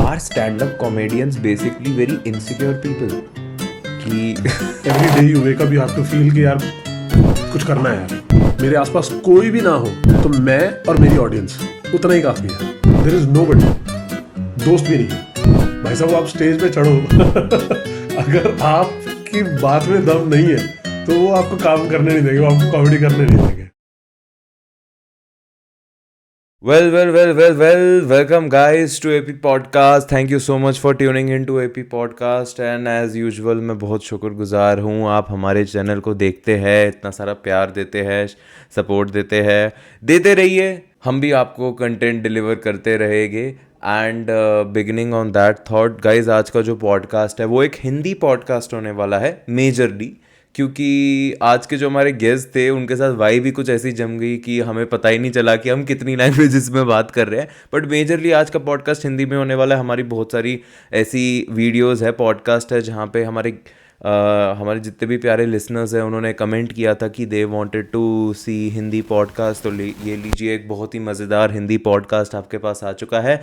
Are stand-up comedians basically very insecure people? कि every day you wake up you have to feel कि यार कुछ करना है यार, मेरे आसपास कोई भी ना हो तो मैं और मेरी ऑडियंस उतना ही काफी है. देयर इज नोबडी, दोस्त भी नहीं है. भाई साहब आप स्टेज पे चढ़ो अगर आपकी बात में दम नहीं है तो वो आपको काम करने नहीं देंगे, वो आपको कॉमेडी करने नहीं देंगे. Well, welcome guys to AP Podcast. Thank you so much for tuning in to AP Podcast and as usual मैं बहुत शुक्रगुजार हूँ आप हमारे चैनल को देखते हैं, इतना सारा प्यार देते हैं, सपोर्ट देते रहिए, हम भी आपको कंटेंट डिलीवर करते रहेंगे. And beginning on that thought guys, आज का जो पॉडकास्ट है वो एक हिंदी पॉडकास्ट होने वाला है मेजरली, क्योंकि आज के जो हमारे गेस्ट थे उनके साथ वाइब भी कुछ ऐसी जम गई कि हमें पता ही नहीं चला कि हम कितनी लैंग्वेजेस में बात कर रहे हैं. बट मेजरली आज का पॉडकास्ट हिंदी में होने वाला है. हमारी बहुत सारी ऐसी वीडियोस है, पॉडकास्ट है जहाँ पे हमारे जितने भी प्यारे लिसनर्स हैं उन्होंने कमेंट किया था कि they wanted to see Hindi podcast. तो ये लीजिए, एक बहुत ही मज़ेदार हिंदी पॉडकास्ट आपके पास आ चुका है.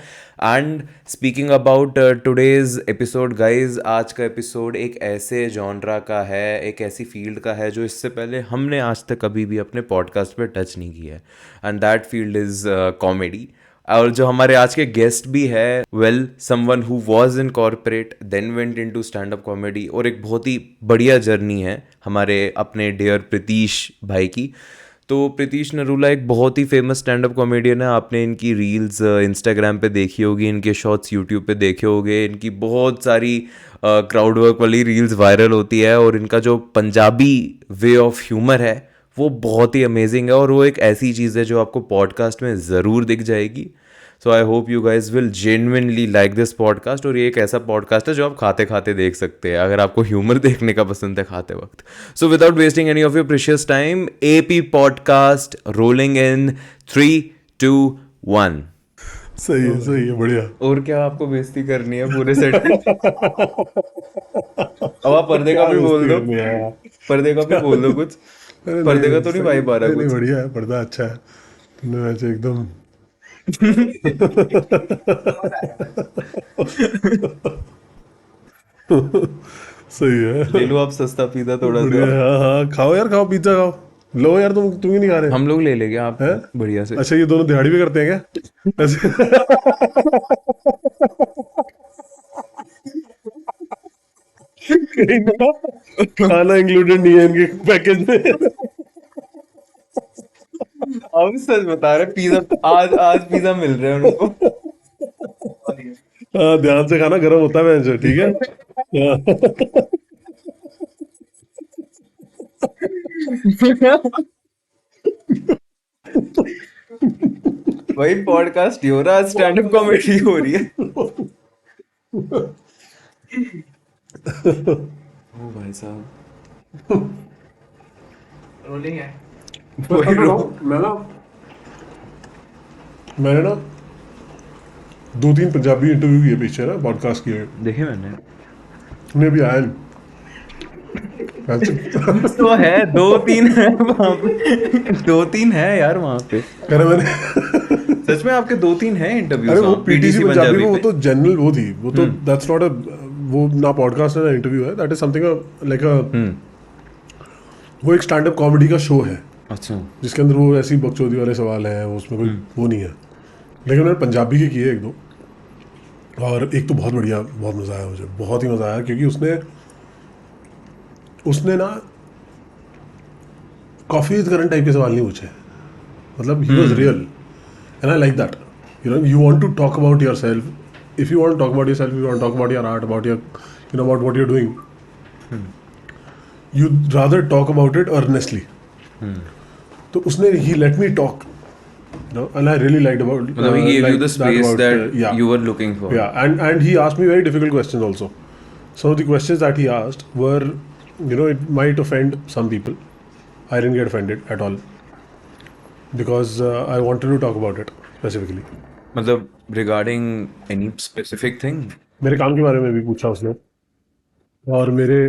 And speaking about today's episode guys, आज का एपिसोड एक ऐसे जॉनरा का है, एक ऐसी फील्ड का है जो इससे पहले हमने आज तक कभी भी अपने पॉडकास्ट पे टच नहीं किया है. And that field is comedy. और जो हमारे आज के गेस्ट भी है, someone who was in corporate then went into stand up comedy, और एक बहुत ही बढ़िया जर्नी है हमारे अपने डियर प्रीतीश भाई की. तो प्रीतीश नरूला एक बहुत ही फेमस स्टैंड अप कॉमेडियन है. आपने इनकी रील्स इंस्टाग्राम पे देखी होगी, इनके शॉर्ट्स यूट्यूब पे देखे होंगे. इनकी बहुत सारी क्राउड वर्क वाली रील्स वायरल होती है, और इनका जो पंजाबी वे ऑफ ह्यूमर है वो बहुत ही अमेजिंग है, और वो एक ऐसी चीज़ है जो आपको पॉडकास्ट में ज़रूर दिख जाएगी. So I hope you guys will genuinely like this podcast. और ये एक ऐसा पॉडकास्ट है जो आप खाते खाते देख सकते हैं अगर आपको ह्यूमर देखने का पसंद है खाते वक्त. So without wasting any of your precious time, AP podcast rolling इन 3, 2, 1. सही है, बढ़िया. और क्या आपको बेइज्जती करनी है पूरे सेट में? अब आप पर्दे का भी बोल दो, पर्दे का भी बोल दो कुछ. पर्दे का तो नहीं वाइब आ रहा नहीं, कुछ. बढ़िया है, पर्दा अच्छा है. तुमने वैसे एकदम सही है. ले लो आप सस्ता पिज्जा थोड़ा बढ़िया. सा. हाँ, खाओ यार, खाओ, पिज्जा खाओ. लो यार, तुम ही नहीं खा रहे हम लोग ले लेंगे, आप हैं? बढ़िया से. अच्छा, ये दोनों दिहाड़ी भी करते हैं क्या ऐसे? कहीं ना खाना इंक्लूडेड नहीं है इनके पैकेज में. हम सच बता रहे, पिज्जा आज पिज्जा मिल रहा है उनको. हाँ, ध्यान से खाना, गर्म होता है वैसे, ठीक है. हाँ. वही पॉडकास्ट ही हो रहा है, स्टैंड अप कॉमेडी हो रही है. ओ भाई साहब, रोलिंग है. वही मैंने ना 2-3 पंजाबी इंटरव्यू किए पीछे ना, पॉडकास्ट किए. देखे मैंने. उन्हें भी आया नहीं. तो है 2-3 है वहाँ पे, 2-3 है यार वहाँ पे. कह रहे मैंने. सच में आपके 2-3 है इंटरव्यूज. अरे वो PTC पंजाबी में, वो पे. तो जनरल वो थी, वो तो दैट्स नॉट अ, वो ना पॉडकास्ट है ना इंटरव्यू है. दैट इज समथिंग लाइक अ, वो एक स्टैंड अप कॉमेडी का शो है. अच्छा. जिसके अंदर वो ऐसी बकचोदी वाले सवाल हैं, उसमें कोई वो नहीं है. लेकिन मैंने पंजाबी के किए 1-2, और एक तो बहुत बढ़िया, बहुत मज़ा आया मुझे, बहुत ही मज़ा आया, क्योंकि उसने ना कॉफी विद करण टाइप के सवाल नहीं पूछे. मतलब he was real and I like that. You want to talk about yourself. If you want to talk about yourself, you want to talk about your art, about your about what you are doing, you rather talk about it earnestly. तो उसने ही let me talk. And I really liked about. He gave you the space that yeah. you were looking for. Yeah, and he asked me very difficult questions also. Some of the questions that he asked were, it might offend some people. I didn't get offended at all because I wanted to talk about it specifically. मतलब regarding any specific thing? मेरे काम के बारे में भी पूछा उसने, और मेरे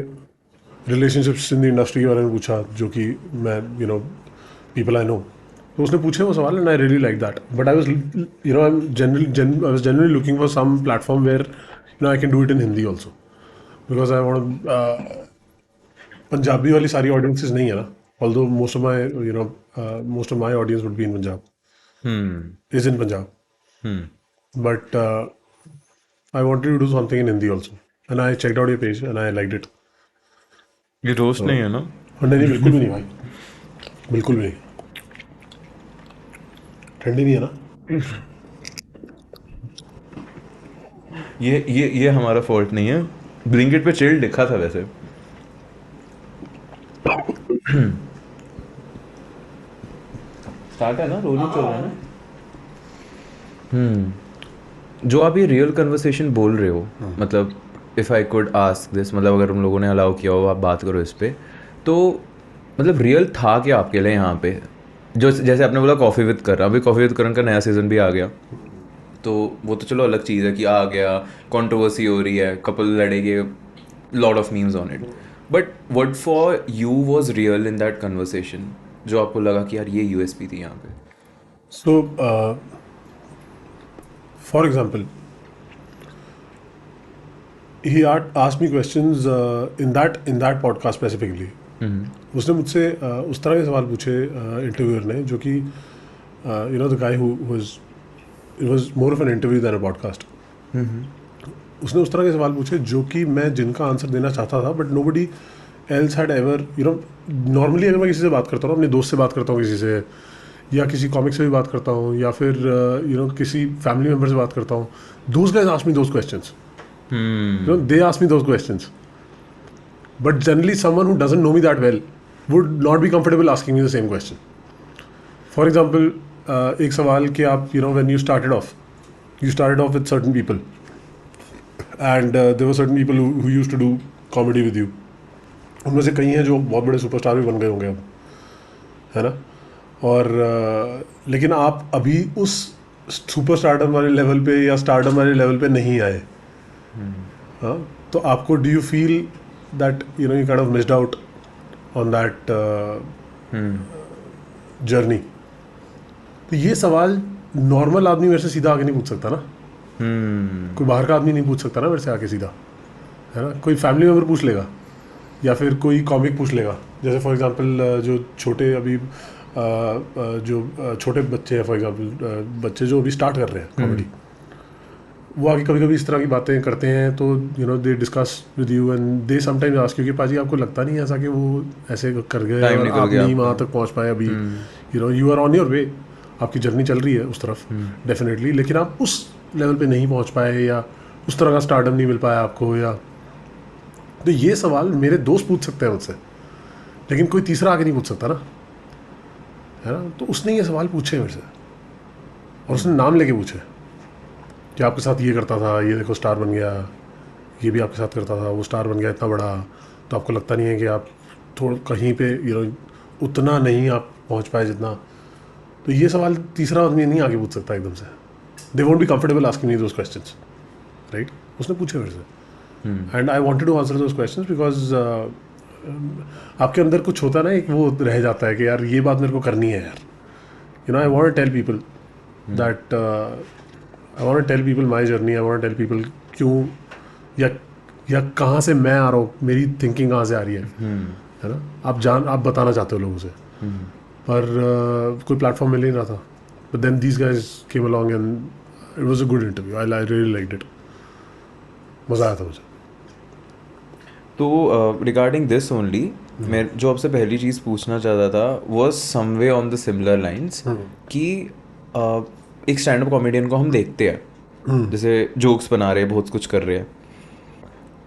relationships in the industry के बारे में पूछा, जो कि मैं people I know. तो उसने पूछे वो सवाल and I really like that, but I was you know I was generally looking for some platform where you know I can do it in Hindi also, because I want Punjabi वाली सारी audiences नहीं है ना, although most of my audience would be in Punjab, is in Punjab. But I wanted to do something in Hindi also. And I checked out your page and I liked it. ये roast नहीं है ना? और नहीं बिल्कुल भी नहीं भाई, बिल्कुल भी नहीं, ठंडी नहीं है ना। ये हमारा फॉल्ट नहीं है। ब्लिंकिट पे चिल्ड लिखा था वैसे। स्टार्ट है ना, रोलिंग चल रहा है ना। जो आप ये रियल कन्वर्सेशन बोल रहे हो, मतलब if I could ask this, मतलब अगर हम लोगों ने अलाउ किया हो आप बात करो इस पे, तो मतलब रियल था क्या आपके लिए यहाँ पे? जो जैसे आपने बोला कॉफ़ी विद करण, अभी कॉफ़ी विद करण का नया सीज़न भी आ गया, तो वो तो चलो अलग चीज़ है कि आ गया, कंट्रोवर्सी हो रही है, कपल लड़ेंगे, lot of memes on it, but what for you was real in that conversation, जो आपको लगा कि यार ये यूएसपी थी यहाँ पे? So, for example, he asked me questions in that podcast specifically. उसने मुझसे उस तरह के सवाल पूछे इंटरव्यूअर ने, जो कि you know the guy who it was more of an interview than a podcast. उसने उस तरह के सवाल पूछे जो कि मैं जिनका आंसर देना चाहता था, but nobody else had ever, you know, normally अगर मैं किसी से बात करता हूँ, अपने दोस्त से बात करता हूँ किसी से, या किसी कॉमिक से भी बात करता हूँ, या फिर यू नो किसी फैमिली मेम्बर से बात करता हूँ, those guys ask me those questions. You know, they ask me those questions. But generally someone who doesn't know me that well would not be comfortable asking me the same question. For example, एक सवाल कि आप you know when you started off with certain people and there were certain people who used to do comedy with you. उनमें से कई हैं जो बहुत बड़े सुपरस्टार भी बन गए होंगे अब, है ना? और लेकिन आप अभी उस सुपर स्टारडम वाले लेवल पे या स्टारडम वाले लेवल पे नहीं आए, हाँ, तो आपको do you feel that you know you kind of missed out on that journey? तो ये सवाल नॉर्मल आदमी मेरे से सीधा आके नहीं पूछ सकता ना, कोई बाहर का आदमी नहीं पूछ सकता ना मेरे से आके सीधा, है ना? कोई फैमिली मेम्बर पूछ लेगा या फिर कोई कॉमिक पूछ लेगा, जैसे फॉर एग्जांपल जो छोटे अभी जो छोटे बच्चे हैं, फॉर एग्जांपल बच्चे जो अभी स्टार्ट कर रहे हैं कॉमेडी, वो आगे कभी कभी इस तरह की बातें करते हैं, तो you know they discuss with you and they sometimes ask you कि पाजी आपको लगता नहीं है ऐसा कि वो ऐसे कर गए और आप नहीं वहाँ तक पहुँच पाए अभी, you know you are on your way, आपकी जर्नी चल रही है उस तरफ डेफिनेटली, लेकिन आप उस लेवल पे नहीं पहुँच पाए या उस तरह का स्टारडम नहीं मिल पाया आपको, या तो ये सवाल मेरे दोस्त पूछ सकते हैं मुझसे, लेकिन कोई तीसरा आके नहीं पूछ सकता ना, है ना? तो उसने ये सवाल पूछे मेरे से और उसने नाम लेके पूछे कि आपके साथ ये करता था, ये देखो स्टार बन गया, ये भी आपके साथ करता था, वो स्टार बन गया इतना बड़ा, तो आपको लगता नहीं है कि आप थोड़ा कहीं पे यू नो उतना नहीं आप पहुंच पाए जितना? तो ये सवाल तीसरा आदमी नहीं आगे पूछ सकता एकदम से, they won't be comfortable asking me those questions, right? उसने पूछे मेरे से and I wanted to answer those questions because आपके अंदर कुछ होता है ना, एक वो रह जाता है कि यार ये बात मेरे को करनी है यार, you know I want to tell people that I want to tell people my journey, I want to tell people क्यों या कहाँ से मैं आ रहा हूँ, मेरी थिंकिंग कहाँ से आ रही है ना? आप बताना चाहते हो लोगों से, पर कोई प्लेटफॉर्म मिल नहीं रहा था, but then these guys came along and it was a good interview, I really liked it, मज़ा आया था मुझे। तो रिगार्डिंग दिस ओनली, मैं जो आपसे पहली चीज़ पूछना चाहता था was someway on the similar lines कि एक स्टैंड अप कॉमेडियन को हम देखते हैं जैसे जोक्स बना रहे हैं, बहुत कुछ कर रहे हैं,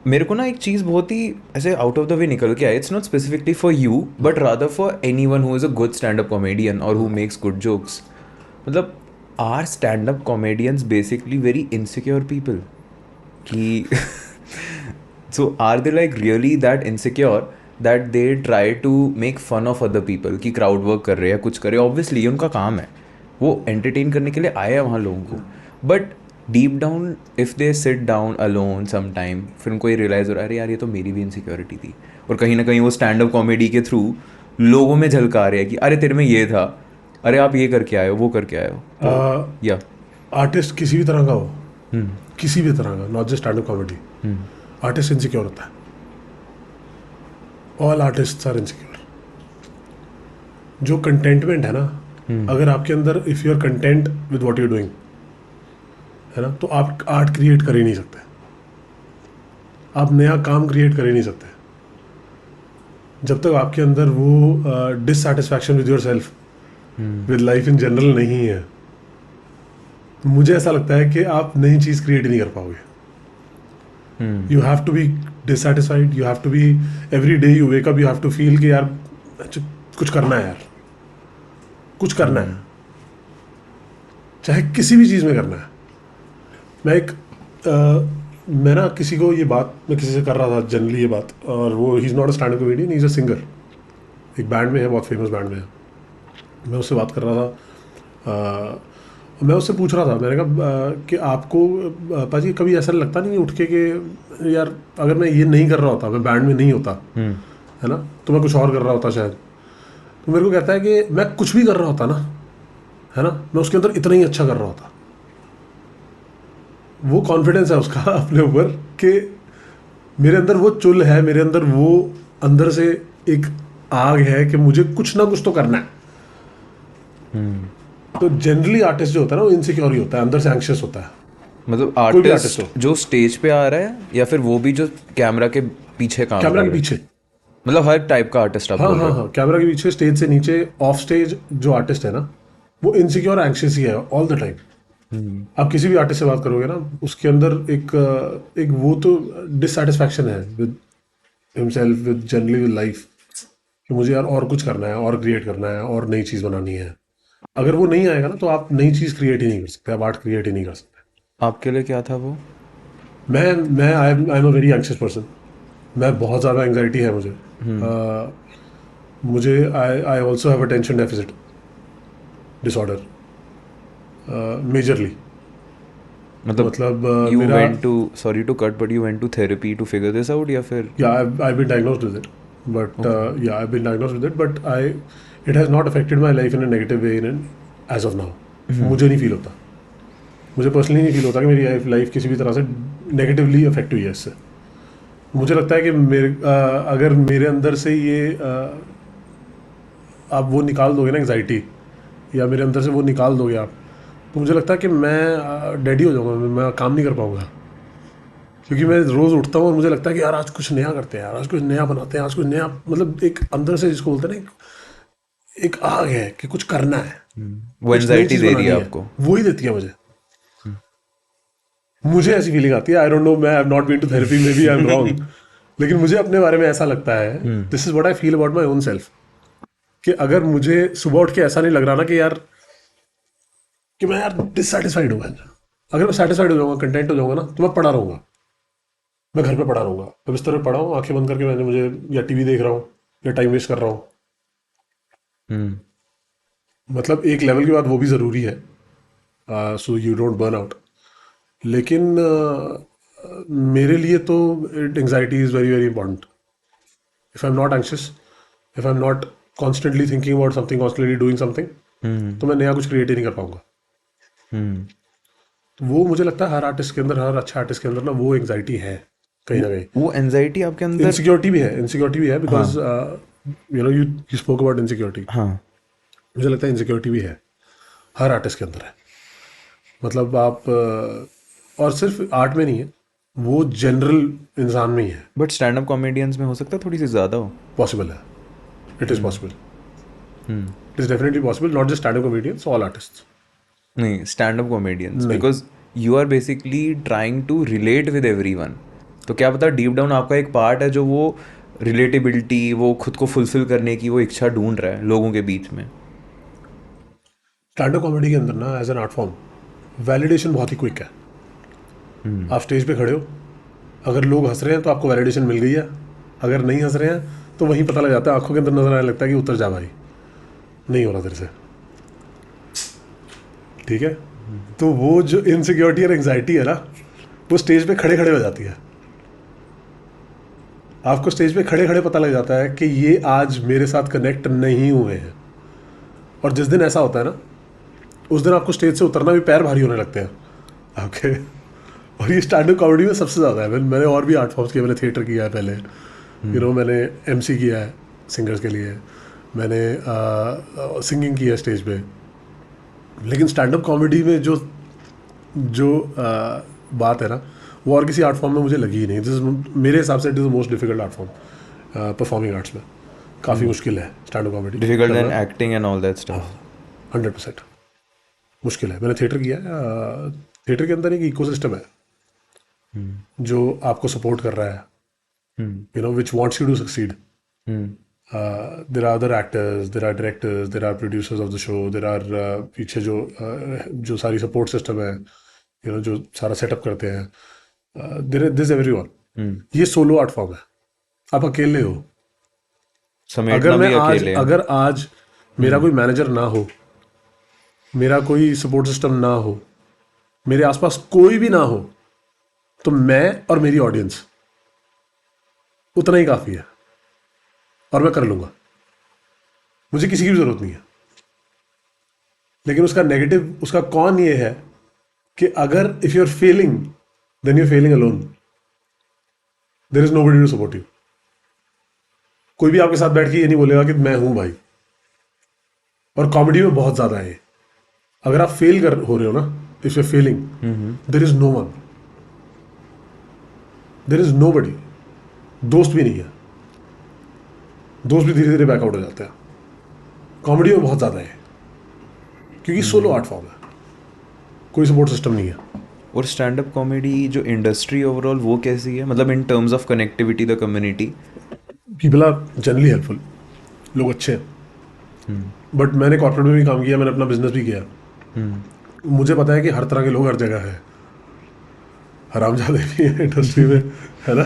मेरे को ना एक चीज़ बहुत ही ऐसे आउट ऑफ द वे निकल के आया, it's not specifically for you but rather for anyone who is a good stand up comedian और हु मेक्स गुड जोक्स, मतलब are stand up comedians basically very insecure people कि so are they like really that insecure that they try to make fun of other people कि crowd work कर रहे हैं, कुछ कर रहे हैं, obviously ये उनका काम है, वो entertain करने के लिए आए हैं वहाँ लोगों को, but deep down if they sit down alone sometime फिर उनको ये realize हो रहा है अरे यार ये तो मेरी भी insecurity थी, और कहीं ना कहीं वो stand up comedy के through लोगों में झलका रहे हैं कि अरे तेरे में ये था, अरे आप ये करके आए हो, वो करके आए हो, या आर्टिस्ट किसी भी तरह का हो, किसी भी तरह का, not just stand up comedy, artist insecure होता है. All artists are insecure. जो कंटेंटमेंट है ना, अगर आपके अंदर if you are content with what you doing, है ना, तो आप आर्ट क्रिएट कर ही नहीं सकते. आप नया काम क्रिएट कर ही नहीं सकते जब तक आपके अंदर वो dissatisfaction with your self, with life in general नहीं है. मुझे ऐसा लगता है कि आप नई चीज़ क्रिएट ही नहीं कर पाओगे. You have to be dissatisfied, you have to be, every day you wake up, you have to feel कि यार कुछ करना है, यार कुछ करना है, चाहे किसी भी चीज़ में करना है. मैं ना किसी को ये बात, मैं किसी से कर रहा था जनरली ये बात, और वो he is not a stand up comedian, he is a singer, एक बैंड में है, बहुत फेमस बैंड में है. मैं उससे बात कर रहा था. मैं उससे पूछ रहा था, मैंने कहा कि आपको पाजी कभी ऐसा लगता नहीं उठ के कि यार अगर मैं ये नहीं कर रहा होता, मैं बैंड में नहीं होता, है ना, तो मैं कुछ और कर रहा होता शायद. तो मेरे को कहता है कि मैं कुछ भी कर रहा होता ना, है ना, मैं उसके अंदर इतना ही अच्छा कर रहा होता. वो कॉन्फिडेंस है उसका अपने ऊपर कि मेरे अंदर वो चुल है, मेरे अंदर वो अंदर से एक आग है कि मुझे कुछ ना कुछ तो करना है. तो जनरली आर्टिस्ट जो होता है ना, वो इनसिक्योर ही होता है, अंदर से एंग्शियस होता है. मतलब कोई भी आर्टिस्ट artist जो स्टेज पे आ रहा है, या फिर वो भी जो कैमरा के पीछे काम कर कैमरा रहा के है? पीछे, मतलब हर टाइप का आर्टिस्ट आप हाँ बोल रहे हाँ हो? हाँ, कैमरा के पीछे, स्टेज से नीचे, ऑफ स्टेज जो आर्टिस्ट है ना, वो इनसिक्योर एंग्शियस ही है ऑल द टाइम. आप किसी भी आर्टिस्ट से बात करोगे ना, उसके अंदर एक वो तो डिससैटिस्फैक्शन है with himself, with generally with life, कि मुझे यार और कुछ करना है, और क्रिएट करना है, और नई चीज़ बनानी है. अगर वो नहीं आएगा ना, तो आप नई चीज़ क्रिएट ही नहीं कर सकते, आप आर्ट क्रिएट ही नहीं कर सकते. आपके लिए क्या था वो? मैं I am a very anxious person. मैं बहुत ज़्यादा एंग्जाइटी है मुझे. मुझे I also have attention deficit disorder, majorly. मतलब यू मेरा, went to, sorry to cut, but you went to therapy to figure this out, या फिर? yeah, I've been diagnosed with it, but yeah, I've been diagnosed with it, but it has not affected my life in a negative way as of now. मुझे नहीं feel होता, मुझे personally नहीं feel होता कि मेरी लाइफ किसी भी तरह से नेगेटिवली अफेक्ट हुई है इससे. मुझे लगता है कि अगर मेरे अंदर से ये आप वो निकाल दोगे ना, एंग्जाइटी, या मेरे अंदर से वो निकाल दोगे आप, तो मुझे लगता है कि मैं डेड ही हो जाऊँगा, मैं काम नहीं कर पाऊँगा. क्योंकि मैं रोज़ उठता हूँ और मुझे लगता है कि यार आज कुछ नया करते हैं, यार आज कुछ नया बनाते हैं, आज कुछ नया, मतलब एक अंदर से जिसको बोलते हैं ना, एक आग है कि कुछ करना है. वो एंजाइटी दे रही है आपको? वो ही देती है मुझे ऐसी फीलिंग आती है. आई डोंट नो, मैं I have not been to therapy, maybe I am wrong, लेकिन मुझे अपने बारे में ऐसा लगता है, this is what I feel about my own self, कि अगर मुझे सुबह उठ के ऐसा नहीं लग रहा ना कि यार कि मैं यार डिससैटिस्फाइड हूँ, अगर मैं सेटिस्फाइड हो जाऊंगा, कंटेंट हो जाऊंगा ना, तो मैं पड़ा रहूंगा, मैं घर पे पड़ा रहूंगा, मैं बिस्तर पे पड़ा हूँ, आंखें बंद करके, मैंने मुझे या टीवी देख रहा हूँ या टाइम वेस्ट कर रहा हूँ. मतलब एक लेवल के बाद वो भी ज़रूरी है, so you don't burn out. लेकिन मेरे लिए तो anxiety is very very important. If I am not anxious, if I am not constantly thinking about something, constantly doing something, तो मैं नया कुछ क्रिएट ही नहीं कर पाऊंगा. तो वो मुझे लगता है हर आर्टिस्ट के अंदर, हर अच्छे आर्टिस्ट के अंदर ना, वो एंग्जाइटी है कहीं ना कहीं. वो एंजाइटी आपके अंदर? इनसिक्योरिटी भी है, because you know, you spoke about insecurity. हाँ, मुझे लगता है इनसिक्योरिटी भी है, हर आर्टिस्ट के अंदर है. मतलब आप और सिर्फ आर्ट में नहीं है, वो जनरल इंसान में ही है. बट स्टैंड अप कॉमेडियंस में हो सकता है थोड़ी सी ज़्यादा हो. पॉसिबल है, it is possible, it is definitely possible, not just stand up comedians, all artist. नहीं, stand up comedians, because you are basically trying to relate with everyone. तो क्या पता डीप डाउन आपका एक पार्ट है जो वो रिलेटेबिलिटी, वो खुद को फुलफिल करने की वो इच्छा ढूंढ रहा है लोगों के बीच में. स्टैंड अप कॉमेडी के अंदर ना, as an art form, validation बहुत ही क्विक है. आप स्टेज पे खड़े हो, अगर लोग हंस रहे हैं तो आपको वैलिडेशन मिल गई है, अगर नहीं हंस रहे हैं तो वहीं पता लग जाता है, आंखों के अंदर नजर आने लगता है कि उतर जा भाई, नहीं हो रहा तेरे से. ठीक है, तो वो जो इनसिक्योरिटी और एंग्जाइटी है ना, वो स्टेज पे खड़े खड़े हो जाती है. आपको स्टेज पे खड़े खड़े पता लग जाता है कि ये आज मेरे साथ कनेक्ट नहीं हुए हैं, और जिस दिन ऐसा होता है ना, उस दिन आपको स्टेज से उतरना भी पैर भारी होने लगते हैं आपके। और ये स्टैंड अप कॉमेडी में सबसे ज़्यादा है। मैंने और भी आर्ट फॉर्म्स किया, मैंने थिएटर किया है पहले, मैंने एमसी किया है सिंगर्स के लिए, मैंने सिंगिंग की है स्टेज पे। लेकिन स्टैंड अप कॉमेडी में जो जो बात है ना, वो और किसी आर्ट फॉर्म में मुझे लगी ही नहीं। मेरे हिसाब से it is the most difficult art form performing arts में। काफ़ी मुश्किल है stand up comedy, difficult than acting and all that stuff. 100% मुश्किल है। मैंने थिएटर किया है। थिएटर के अंदर एक इकोसिस्टम है जो आपको सपोर्ट कर रहा है, which wants you to succeed. There are other actors, there are directors, there are producers of the show, there are पीछे जो सारी सपोर्ट सिस्टम है, जो सारा सेटअप करते हैं। There this everyone. ये सोलो आर्ट फॉर्म है, आप अकेले हो। अगर आज मेरा कोई मैनेजर ना हो, मेरा कोई सपोर्ट सिस्टम ना हो, मेरे आसपास कोई भी ना हो, तो मैं और मेरी ऑडियंस उतना ही काफी है और मैं कर लूंगा। मुझे किसी की भी जरूरत नहीं है। लेकिन उसका नेगेटिव, उसका कौन ये है कि अगर if you are failing, then you are failing alone. There is nobody to support you. कोई भी आपके साथ बैठ के ये नहीं बोलेगा कि मैं हूं भाई। और कॉमेडी में बहुत ज्यादा है। अगर आप फेल हो रहे हो ना, if you are failing, there is no one, there is nobody. दोस्त भी नहीं है, दोस्त भी धीरे धीरे बैकआउट हो जाते हैं। कॉमेडी में बहुत ज्यादा है क्योंकि सोलो आर्ट फॉर्म है, कोई सपोर्ट सिस्टम नहीं है। और स्टैंड अप कॉमेडी जो इंडस्ट्री ओवरऑल वो कैसी है, मतलब in terms of connectivity the community? People are generally helpful, लोग अच्छे हैं। बट मैंने कॉर्पोरेट में भी काम किया, मैंने अपना बिजनेस भी किया। मुझे पता है कि हर तरह के लोग हर जगह है। हरामजादे भी हैं इंडस्ट्री में, है ना,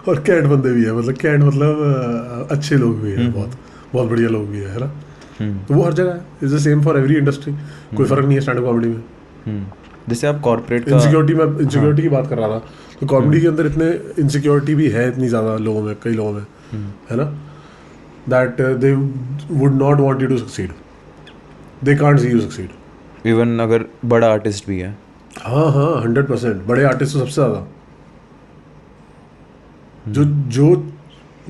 और कैट बंदे भी है। मतलब कैट मतलब अच्छे लोग भी हैं, बहुत बहुत बढ़िया लोग भी है ना। तो वो हर जगह है। Is the same for every industry. कोई फर्क नहीं है स्टैंड अप कॉमेडी में। जैसे आप कॉर्पोरेट का इनसिक्योरिटी की बात कर रहा था, तो कॉमेडी के अंदर इतने इनसिक्योरिटी भी है इतनी ज़्यादा लोगों में, कई लोगों में, है ना, that they would not want you to succeed, they can't see you succeed. Even अगर बड़ा आर्टिस्ट भी है। हाँ 100%। बड़े आर्टिस्ट तो सबसे ज़्यादा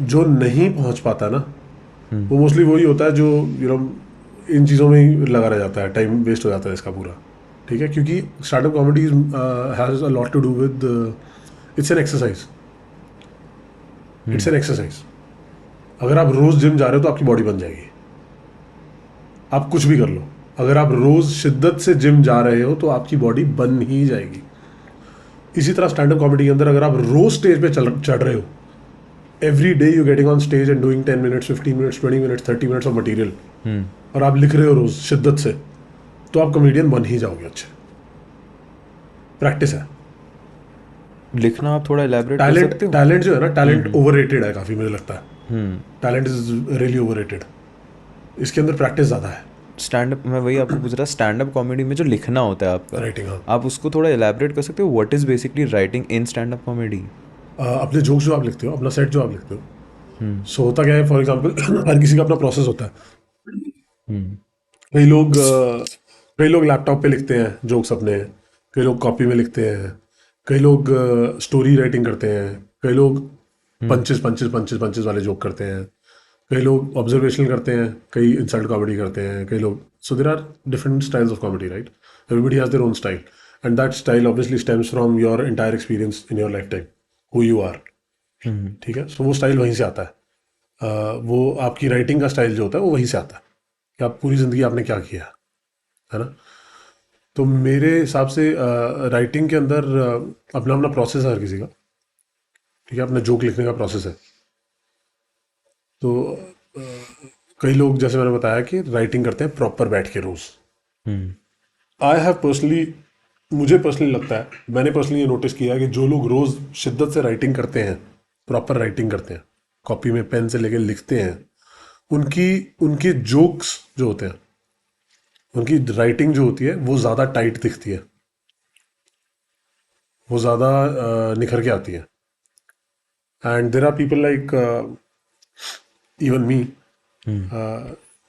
जो नहीं पहुंच पाता ना, वो मोस्टली वही होता है जो इन चीज़ों में ही लगा रह जाता है, टाइम वेस्ट हो जाता है इसका पूरा। ठीक है, क्योंकि stand up comedy has a lot to do with, it's an exercise. It's an exercise. अगर आप रोज जिम जा रहे हो तो आपकी बॉडी बन जाएगी। आप कुछ भी कर लो, अगर आप रोज शिद्दत से जिम जा रहे हो तो आपकी बॉडी बन ही जाएगी। इसी तरह स्टैंड अप कॉमेडी के अंदर अगर आप रोज स्टेज पे चढ़ रहे हो, every day you getting on stage and doing 10 minutes, 15 minutes, 20 minutes, 30 minutes of material, और आप लिख रहे हो रोज शिद्दत से, तो आप कॉमेडियन बन ही जाओगे। अच्छे प्रैक्टिस है। लिखना आप थोड़ा इलैबोरेट कर सकते हो? टैलेंट जो है ना, टैलेंट ओवररेटेड है काफी, मुझे लगता है। Talent is really overrated. इसके अंदर प्रैक्टिस ज्यादा है। स्टैंड अप, मैं वही आपको पूछ रहा, स्टैंड अप कॉमेडी में जो लिखना होता है आपका, राइटिंग, हाँ। आप उसको थोड़ा इलैबोरेट कर सकते हो? What is basically writing in stand up comedy? अपने जोक्स जो आप लिखते हो, अपना सेट जो आप लिखते हो, सो होता क्या है, फॉर एग्जांपल हर किसी का अपना प्रोसेस होता है। कई लोग लैपटॉप पे लिखते हैं जोक्स अपने, कई लोग कॉपी में लिखते हैं, कई लोग स्टोरी राइटिंग करते हैं, कई लोग पंचेस वाले जोक करते हैं, कई लोग ऑब्जर्वेशनल करते हैं, कई इंसल्ट कॉमेडी करते हैं, कई लोग, so there are different styles of comedy, right? Everybody has their own style, and that style obviously stems from your entire experience in your lifetime, who you are. ठीक है, सो वो style वहीं से आता है। वो आपकी राइटिंग का स्टाइल जो होता है वो वहीं से आता है कि आप पूरी जिंदगी आपने क्या किया है ना। तो मेरे हिसाब से राइटिंग के अंदर अपना अपना प्रोसेस है हर किसी का। ठीक है, अपना जोक लिखने का प्रोसेस है। तो कई लोग, जैसे मैंने बताया, कि राइटिंग करते हैं प्रॉपर बैठ के रोज। आई हैव पर्सनली, मुझे पर्सनली लगता है, मैंने पर्सनली ये नोटिस किया कि जो लोग रोज शिद्दत से राइटिंग करते हैं, प्रॉपर राइटिंग करते हैं, कॉपी में पेन से लेके लिखते हैं, उनकी जोक्स जो होते हैं, उनकी राइटिंग जो होती है वो ज़्यादा टाइट दिखती है, वो ज़्यादा निखर के आती है। And there are people like even me,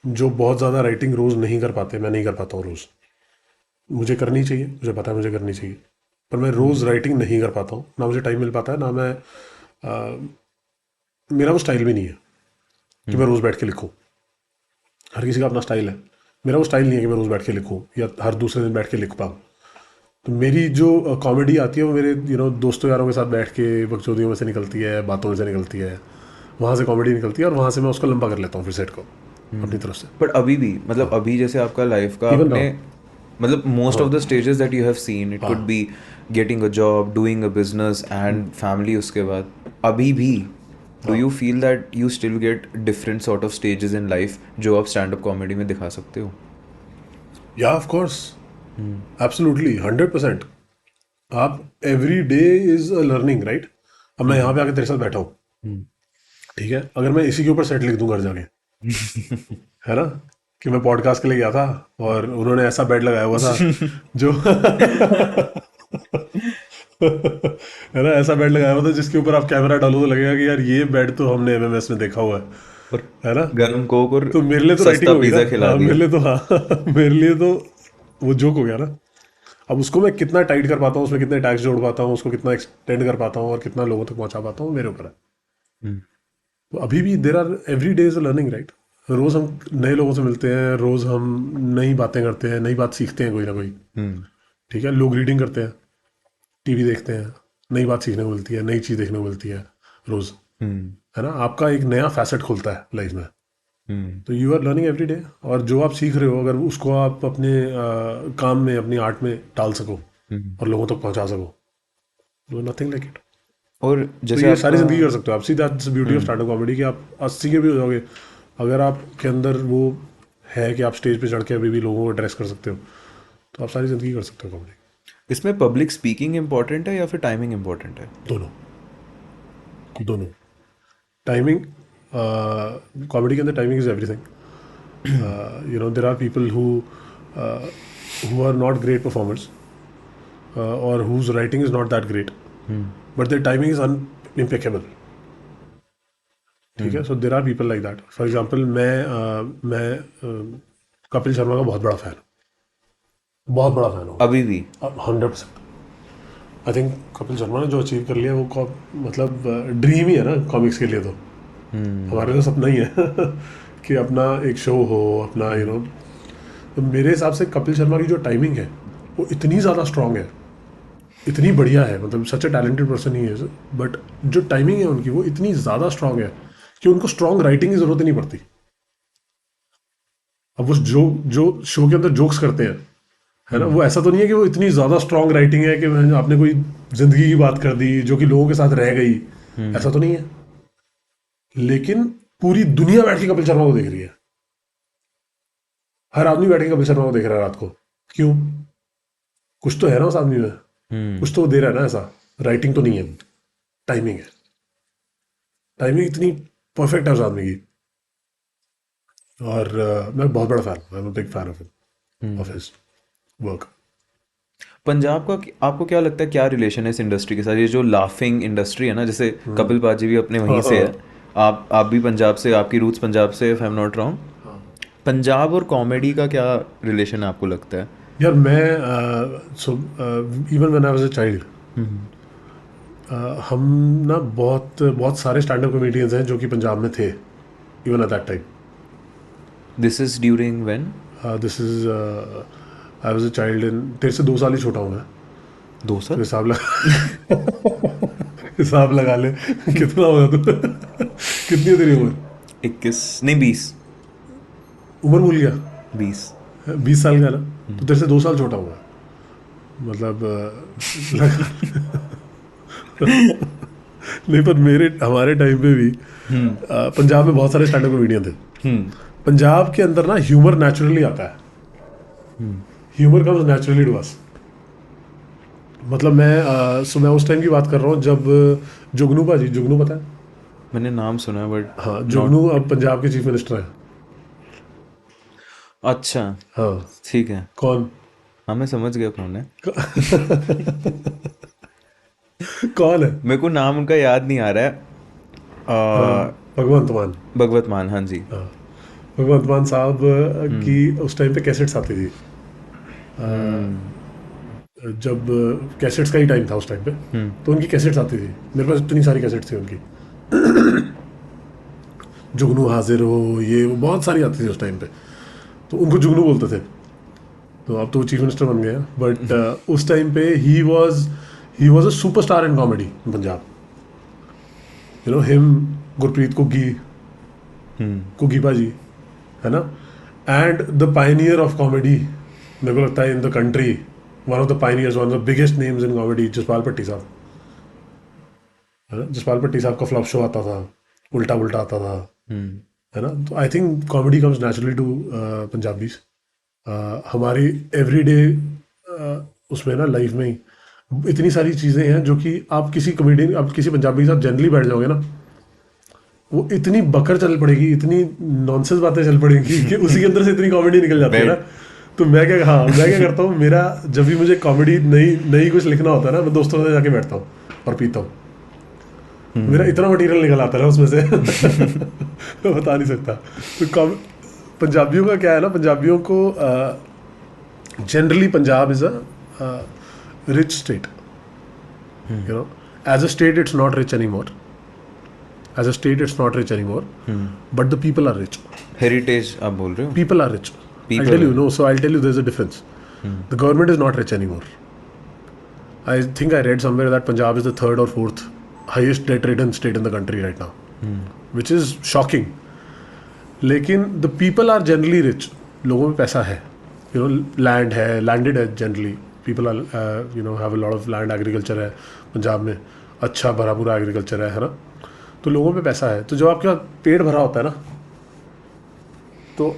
जो बहुत ज़्यादा राइटिंग रोज़ नहीं कर पाते, मैं नहीं कर पाता हूँ रोज़। मुझे करनी चाहिए, मुझे पता है मुझे करनी चाहिए, पर मैं रोज़ राइटिंग नहीं कर पाता हूँ, ना मुझे टाइम मिल पाता है, ना मैं मेरा वो स्टाइल भी नहीं है कि मैं रोज़ बैठ के लिखूँ। हर किसी का अपना स्टाइल है, मेरा वो स्टाइल नहीं है कि मैं रोज़ बैठ के लिखूँ या हर दूसरे दिन बैठ के लिख पाऊँ। तो मेरी जो कॉमेडी आती है वो मेरे दोस्तों यारों के साथ बैठ के बकचोदियों में से निकलती है, बातों में से निकलती है, वहाँ से कॉमेडी निकलती है और वहाँ से मैं उसको लंबा कर लेता हूँ फिर सेट को अपनी तरफ से। बट अभी भी मतलब अभी जैसे आपका लाइफ का Even आपने now. मतलब most of the stages that you have seen it could be getting a job, doing a business and family, उसके बाद अभी भी do you feel that you still get different sort of stages in life जो आप stand up comedy में दिखा सकते हो? या ऑफ कोर्स, एब्सोल्युटली 100%। आप every day is a learning, right? अब मैं यहाँ पे आके तेरे साथ बैठा हूँ, ठीक है, अगर मैं इसी के ऊपर सेट लिख दूँ घर जाके, है ना, कि मैं पॉडकास्ट के लिए गया था और उन्होंने ऐसा बेड लगाया हुआ था जो है ना, ऐसा बेड लगाया हुआ था जिसके ऊपर आप कैमरा डालो तो लगेगा कि यार ये बेड तो हमने एमएमएस में देखा हुआ और है ना। गरम कोक और तो मेरे लिए तो राइटिंग सस्ता हो गई पिज्जा ना, खिला हाँ दिया। मेरे लिए तो, हाँ मेरे लिए तो वो जोक हो गया ना। अब उसको मैं कितना टाइट कर पाता हूँ, उसमें कितने टैक्स जोड़ पाता हूँ, उसको कितना एक्सटेंड कर पाता हूँ और कितना लोगों तक पहुंचा पाता हूँ, मेरे ऊपर है। तो अभी भी there are every day is a learning, right? रोज हम नए लोगों से मिलते हैं, रोज हम नई बातें करते हैं, नई बात सीखते हैं कोई ना कोई। ठीक है, लोग रीडिंग करते हैं, टीवी देखते हैं, नई बात सीखने को मिलती है, नई चीज़ देखने को मिलती है रोज, है ना। आपका एक नया फैसेट खुलता है लाइफ में, तो you are learning every day. और जो आप सीख रहे हो अगर उसको आप अपने काम में, अपनी आर्ट में डाल सको और लोगों तक पहुंचा सको, नथिंग लाइक इट। और तो जैसे ये सारी आपका जिंदगी कर सकते हो आप। See that's beauty of stand up comedy कि आप 80 के भी हो जाओगे, अगर आपके अंदर वो है कि आप स्टेज पे चढ़ के अभी भी लोगों को एड्रेस कर सकते हो, तो आप सारी जिंदगी कर सकते हो कॉमेडी। इसमें पब्लिक स्पीकिंग इम्पोर्टेंट है या फिर टाइमिंग इम्पोर्टेंट है? दोनों, दोनों। टाइमिंग, कॉमेडी के अंदर timing is everything. There are people who are not great performers और whose writing is not that great, but their timing is impeccable. ठीक है, so there are people like that. For example मैं कपिल शर्मा का बहुत बड़ा fan, बहुत बड़ा fan हूँ अभी भी 100%। आई थिंक कपिल शर्मा ने जो अचीव कर लिया वो मतलब ड्रीम ही है ना कॉमिक्स के लिए। तो हमारे तो सपना ही है कि अपना एक शो हो अपना, तो मेरे हिसाब से कपिल शर्मा की जो टाइमिंग है वो इतनी ज़्यादा स्ट्रांग है, इतनी बढ़िया है, मतलब सच ए टैलेंटेड पर्सन ही है, बट जो टाइमिंग है उनकी वो इतनी ज़्यादा स्ट्रांग है कि उनको स्ट्रांग राइटिंग की जरूरत ही नहीं पड़ती। अब वो जो शो के अंदर जोक्स करते हैं, है ना, वो ऐसा तो नहीं है कि वो इतनी ज्यादा स्ट्रांग राइटिंग है कि आपने कोई जिंदगी की बात कर दी जो कि लोगों के साथ रह गई, ऐसा तो नहीं है। लेकिन पूरी दुनिया बैठ के कपिल शर्मा को देख रही है, हर आदमी बैठ के कपिल शर्मा को देख रहा है रात को। क्यों? कुछ तो है ना उस आदमी में, कुछ तो वो दे रहा है ना। ऐसा राइटिंग तो नहीं है, टाइमिंग है। टाइमिंग इतनी परफेक्ट है उस आदमी की। और मैं बहुत बड़ा फैन हूँ, I am big fan of his work. Punjab का आपको क्या लगता है, क्या रिलेशन है इस इंडस्ट्री के साथ? ये जो लाफिंग इंडस्ट्री है ना, जैसे कपिल पाजी भी अपने वहीं से है, आप भी पंजाब से, आपकी रूट्स पंजाब से, if I am not wrong. Punjab और कॉमेडी का क्या रिलेशन है आपको लगता है? यार मैं even when I was a child, हम ना बहुत बहुत सारे स्टैंड अप कॉमेडियंस हैं जो कि पंजाब में थे even at that time. This is during when? This is I was a child in, तेरे से 2 साल ही छोटा हूँ मैं। 2 तो साल? हिसाब लगा हिसाब लगा ले कितना होगा तू कितनी है तेरी उम्र? 21 नहीं 20। उम्र भूल गया? 20। 20 साल का ना, तो तेरे से 2 साल छोटा हूँ मैं। मतलब नहीं, पर हमारे टाइम पे भी पंजाब में बहुत सारे स्टैंड अप कॉमेडियन थे। पंजाब के अंदर ना ह्यूमर नेचुरली आता है, humour comes naturally to us. मतलब मैं उस टाइम की बात कर रहा हूँ जब जुगनू भाजी, जुगनू पता है? मैंने नाम सुना है बट हाँ, जुगनू अब पंजाब के चीफ मिनिस्टर हैं। अच्छा हाँ। ठीक है। कौन? हाँ मैं समझ गया कौन है। कौन है? मेरे को नाम उनका याद नहीं आ रहा है। भगवंत मान। भगवत मान, हाँ जी। हाँ, भगवंत मान साहब की उस टाइम पे कैसेट्स आती थी, जब कैसेट्स का ही टाइम था उस टाइम पे, तो उनकी कैसेट्स आती थी। मेरे पास इतनी सारी कैसेट्स थी उनकी, जुगनू हाजिर हो, ये वो बहुत सारी आती थी उस टाइम पे, तो उनको जुगनू बोलते थे। तो अब तो वो चीफ मिनिस्टर बन गए हैं, बट उस टाइम पे he was a superstar in comedy in Punjab. You know him, Gurpreet Guggi भाजी, है ना, and the pioneer of comedy, मेरे को लगता है in the country, one of the pioneers, one of the biggest names in comedy, Jaspal Bhatti साहब, है ना। जसपाल भट्टी साहब का फ्लॉप शो आता था, उल्टा उल्टा आता था, है ना। तो I think comedy comes naturally to Punjabis. हमारी एवरीडे उसमें ना, लाइफ में ही इतनी सारी चीज़ें हैं जो कि आप किसी कॉमेडियन, आप किसी पंजाबी के साथ जनरली बैठ जाओगे ना, वो इतनी बकर चल पड़ेगी, इतनी नॉनसेंस बातें चल पड़ेगी कि उसी के अंदर से इतनी कॉमेडी निकल जाती है ना। तो मैं क्या करता हूँ, मेरा जब भी मुझे कॉमेडी नई कुछ लिखना होता है ना, मैं दोस्तों से जाके बैठता हूँ और पीता हूँ। मेरा इतना मटेरियल निकल आता है ना उसमें से मैं बता नहीं सकता। तो पंजाबियों का क्या है ना, पंजाबियों को generally Punjab is a rich state, you know. As a state it's not rich any more, as a state it's not rich any more, but the people are rich. Heritage आप बोल रहे हो? People are rich. I'll tell you, no, so I'll tell you there's a difference. The government is not rich anymore. I think I read somewhere that Punjab is the third or fourth highest debt-ridden state in the country right now, which is shocking. लेकिन the people are generally rich. लोगों में पैसा है, you know, land है, landed है generally. People are, you know, have a lot of land, agriculture है पंजाब में, अच्छा भरा पूरा agriculture है ना। तो लोगों में पैसा है, तो जब आपके पास पेट भरा होता है ना, तो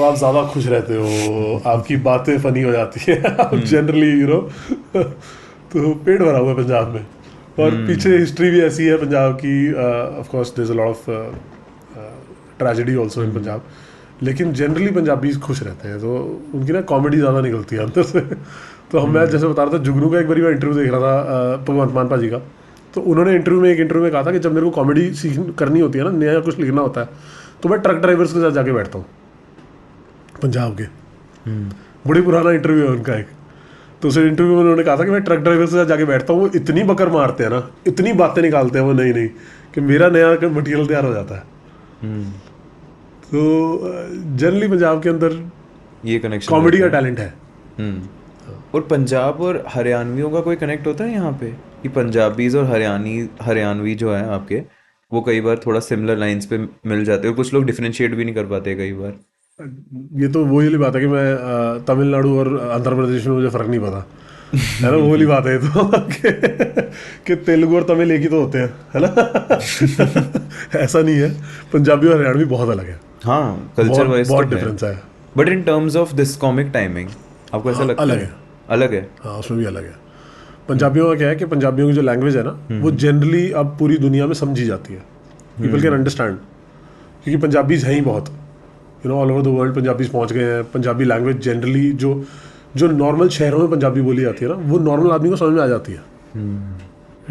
आप ज़्यादा खुश रहते हो, आपकी बातें फनी हो जाती है आप जनरली, यू नो। तो पेट भरा हुआ है पंजाब में, और पीछे हिस्ट्री भी ऐसी है पंजाब की। Of course there is a lot of tragedy also in Punjab, लेकिन जनरली पंजाबी खुश रहते हैं, तो उनकी ना कॉमेडी ज़्यादा निकलती है अंदर से। तो मैं जैसे बता रहा था, जुगनू का एक बार मैं इंटरव्यू देख रहा था भगवंत मान भाजी का, तो उन्होंने एक इंटरव्यू में कहा था कि जब मेरे को कॉमेडी करनी होती है ना, नया कुछ लिखना होता है, तो मैं ट्रक ड्राइवर्स के साथ जाके बैठता हूँ पंजाब के। बड़ी पुराना इंटरव्यू है उनका एक, तो उस इंटरव्यू में उन्होंने कहा था कि मैं ट्रक ड्राइवर के साथ जाके बैठता हूँ, वो इतनी बकर मारते हैं ना, इतनी बातें निकालते हैं वो नई कि मेरा नया मटेरियल तैयार हो जाता है। तो जनरली पंजाब के अंदर ये कनेक्शन, कॉमेडी का टैलेंट है। और पंजाब और हरियाणवियों का कोई कनेक्ट होता है यहाँ पे, कि पंजाबीज और हरियाणवी जो है आपके, वो कई बार थोड़ा सिमिलर लाइंस पे मिल जाते हैं, और कुछ लोग डिफरेंशिएट भी नहीं कर पाते कई बार। ये तो वही वाली बात है कि मैं तमिलनाडु और आंध्र प्रदेश में मुझे फ़र्क नहीं पता, है ना। वो वाली बात है तो कि तेलुगु और तमिल एक ही तो होते हैं, है ना। ऐसा नहीं है, पंजाबी और हरियाणवी बहुत अलग है। हाँ, कल्चर वाइज बहुत डिफरेंस है। But in terms of this comic timing आपको ऐसा लगता है? अलग है। हाँ, उसमें भी अलग है। पंजाबियों का क्या है कि पंजाबियों की जो लैंग्वेज है ना, वो जनरली अब पूरी दुनिया में समझी जाती है, पीपल कैन अंडरस्टैंड, क्योंकि पंजाबीज हैं ही बहुत, you know, all over the world Punjabis पहुंच गए हैं। पंजाबी लैंग्वेज जनरली जो नॉर्मल शहरों में पंजाबी बोली जाती है ना, वो नॉर्मल आदमी को समझ में आ जाती है।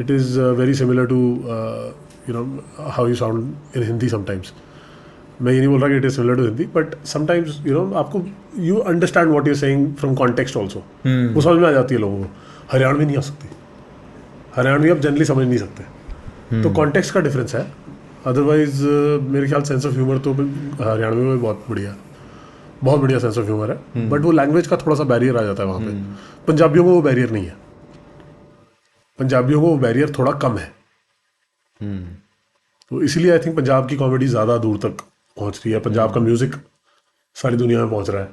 It is very similar to you know how you sound in Hindi sometimes. मैं ये नहीं बोल रहा कि it is similar to Hindi, but sometimes you know आपको you understand what you saying from context also, वो समझ में आ जाती है लोगों को। हरियाणवी नहीं आ सकती, हरियाणवी आप जनरली समझ नहीं सकते, तो कॉन्टेक्स्ट का डिफरेंस है। अदरवाइज मेरे ख्याल सेंस ऑफ ह्यूमर तो हरियाणवी में बहुत बढ़िया सेंस ऑफ ह्यूमर है, बट वो लैंग्वेज का थोड़ा सा बैरियर आ जाता है वहाँ पे। पंजाबियों को वो बैरियर नहीं है, पंजाबियों को वो बैरियर थोड़ा कम है। तो इसीलिए आई थिंक पंजाब की कॉमेडी ज़्यादा दूर तक पहुँच रही है, पंजाब का म्यूज़िक सारी दुनिया में पहुँच रहा है,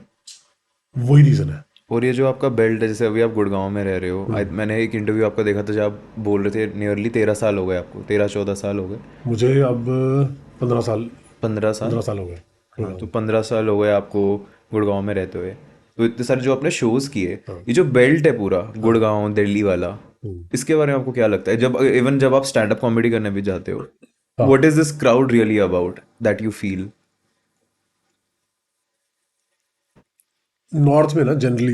वही रीज़न है। और ये जो आपका बेल्ट है, जैसे अभी आप गुड़गांव में रह रहे हो, मैंने एक इंटरव्यू आपका देखा था जब आप बोल रहे थे नियरली 13 साल हो गए आपको, 13-14 साल हो गए। मुझे अब 15 साल हो गए। हाँ, तो 15 साल हो गए आपको गुड़गांव में रहते हुए। तो इतने सारे जो आपने शोज़ किए, ये जो बेल्ट है पूरा गुड़गांव दिल्ली वाला, इसके बारे में आपको क्या लगता है? जब आप स्टैंड अप कॉमेडी करने भी जाते हो, what is this crowd really about that you feel? North में ना जनरली,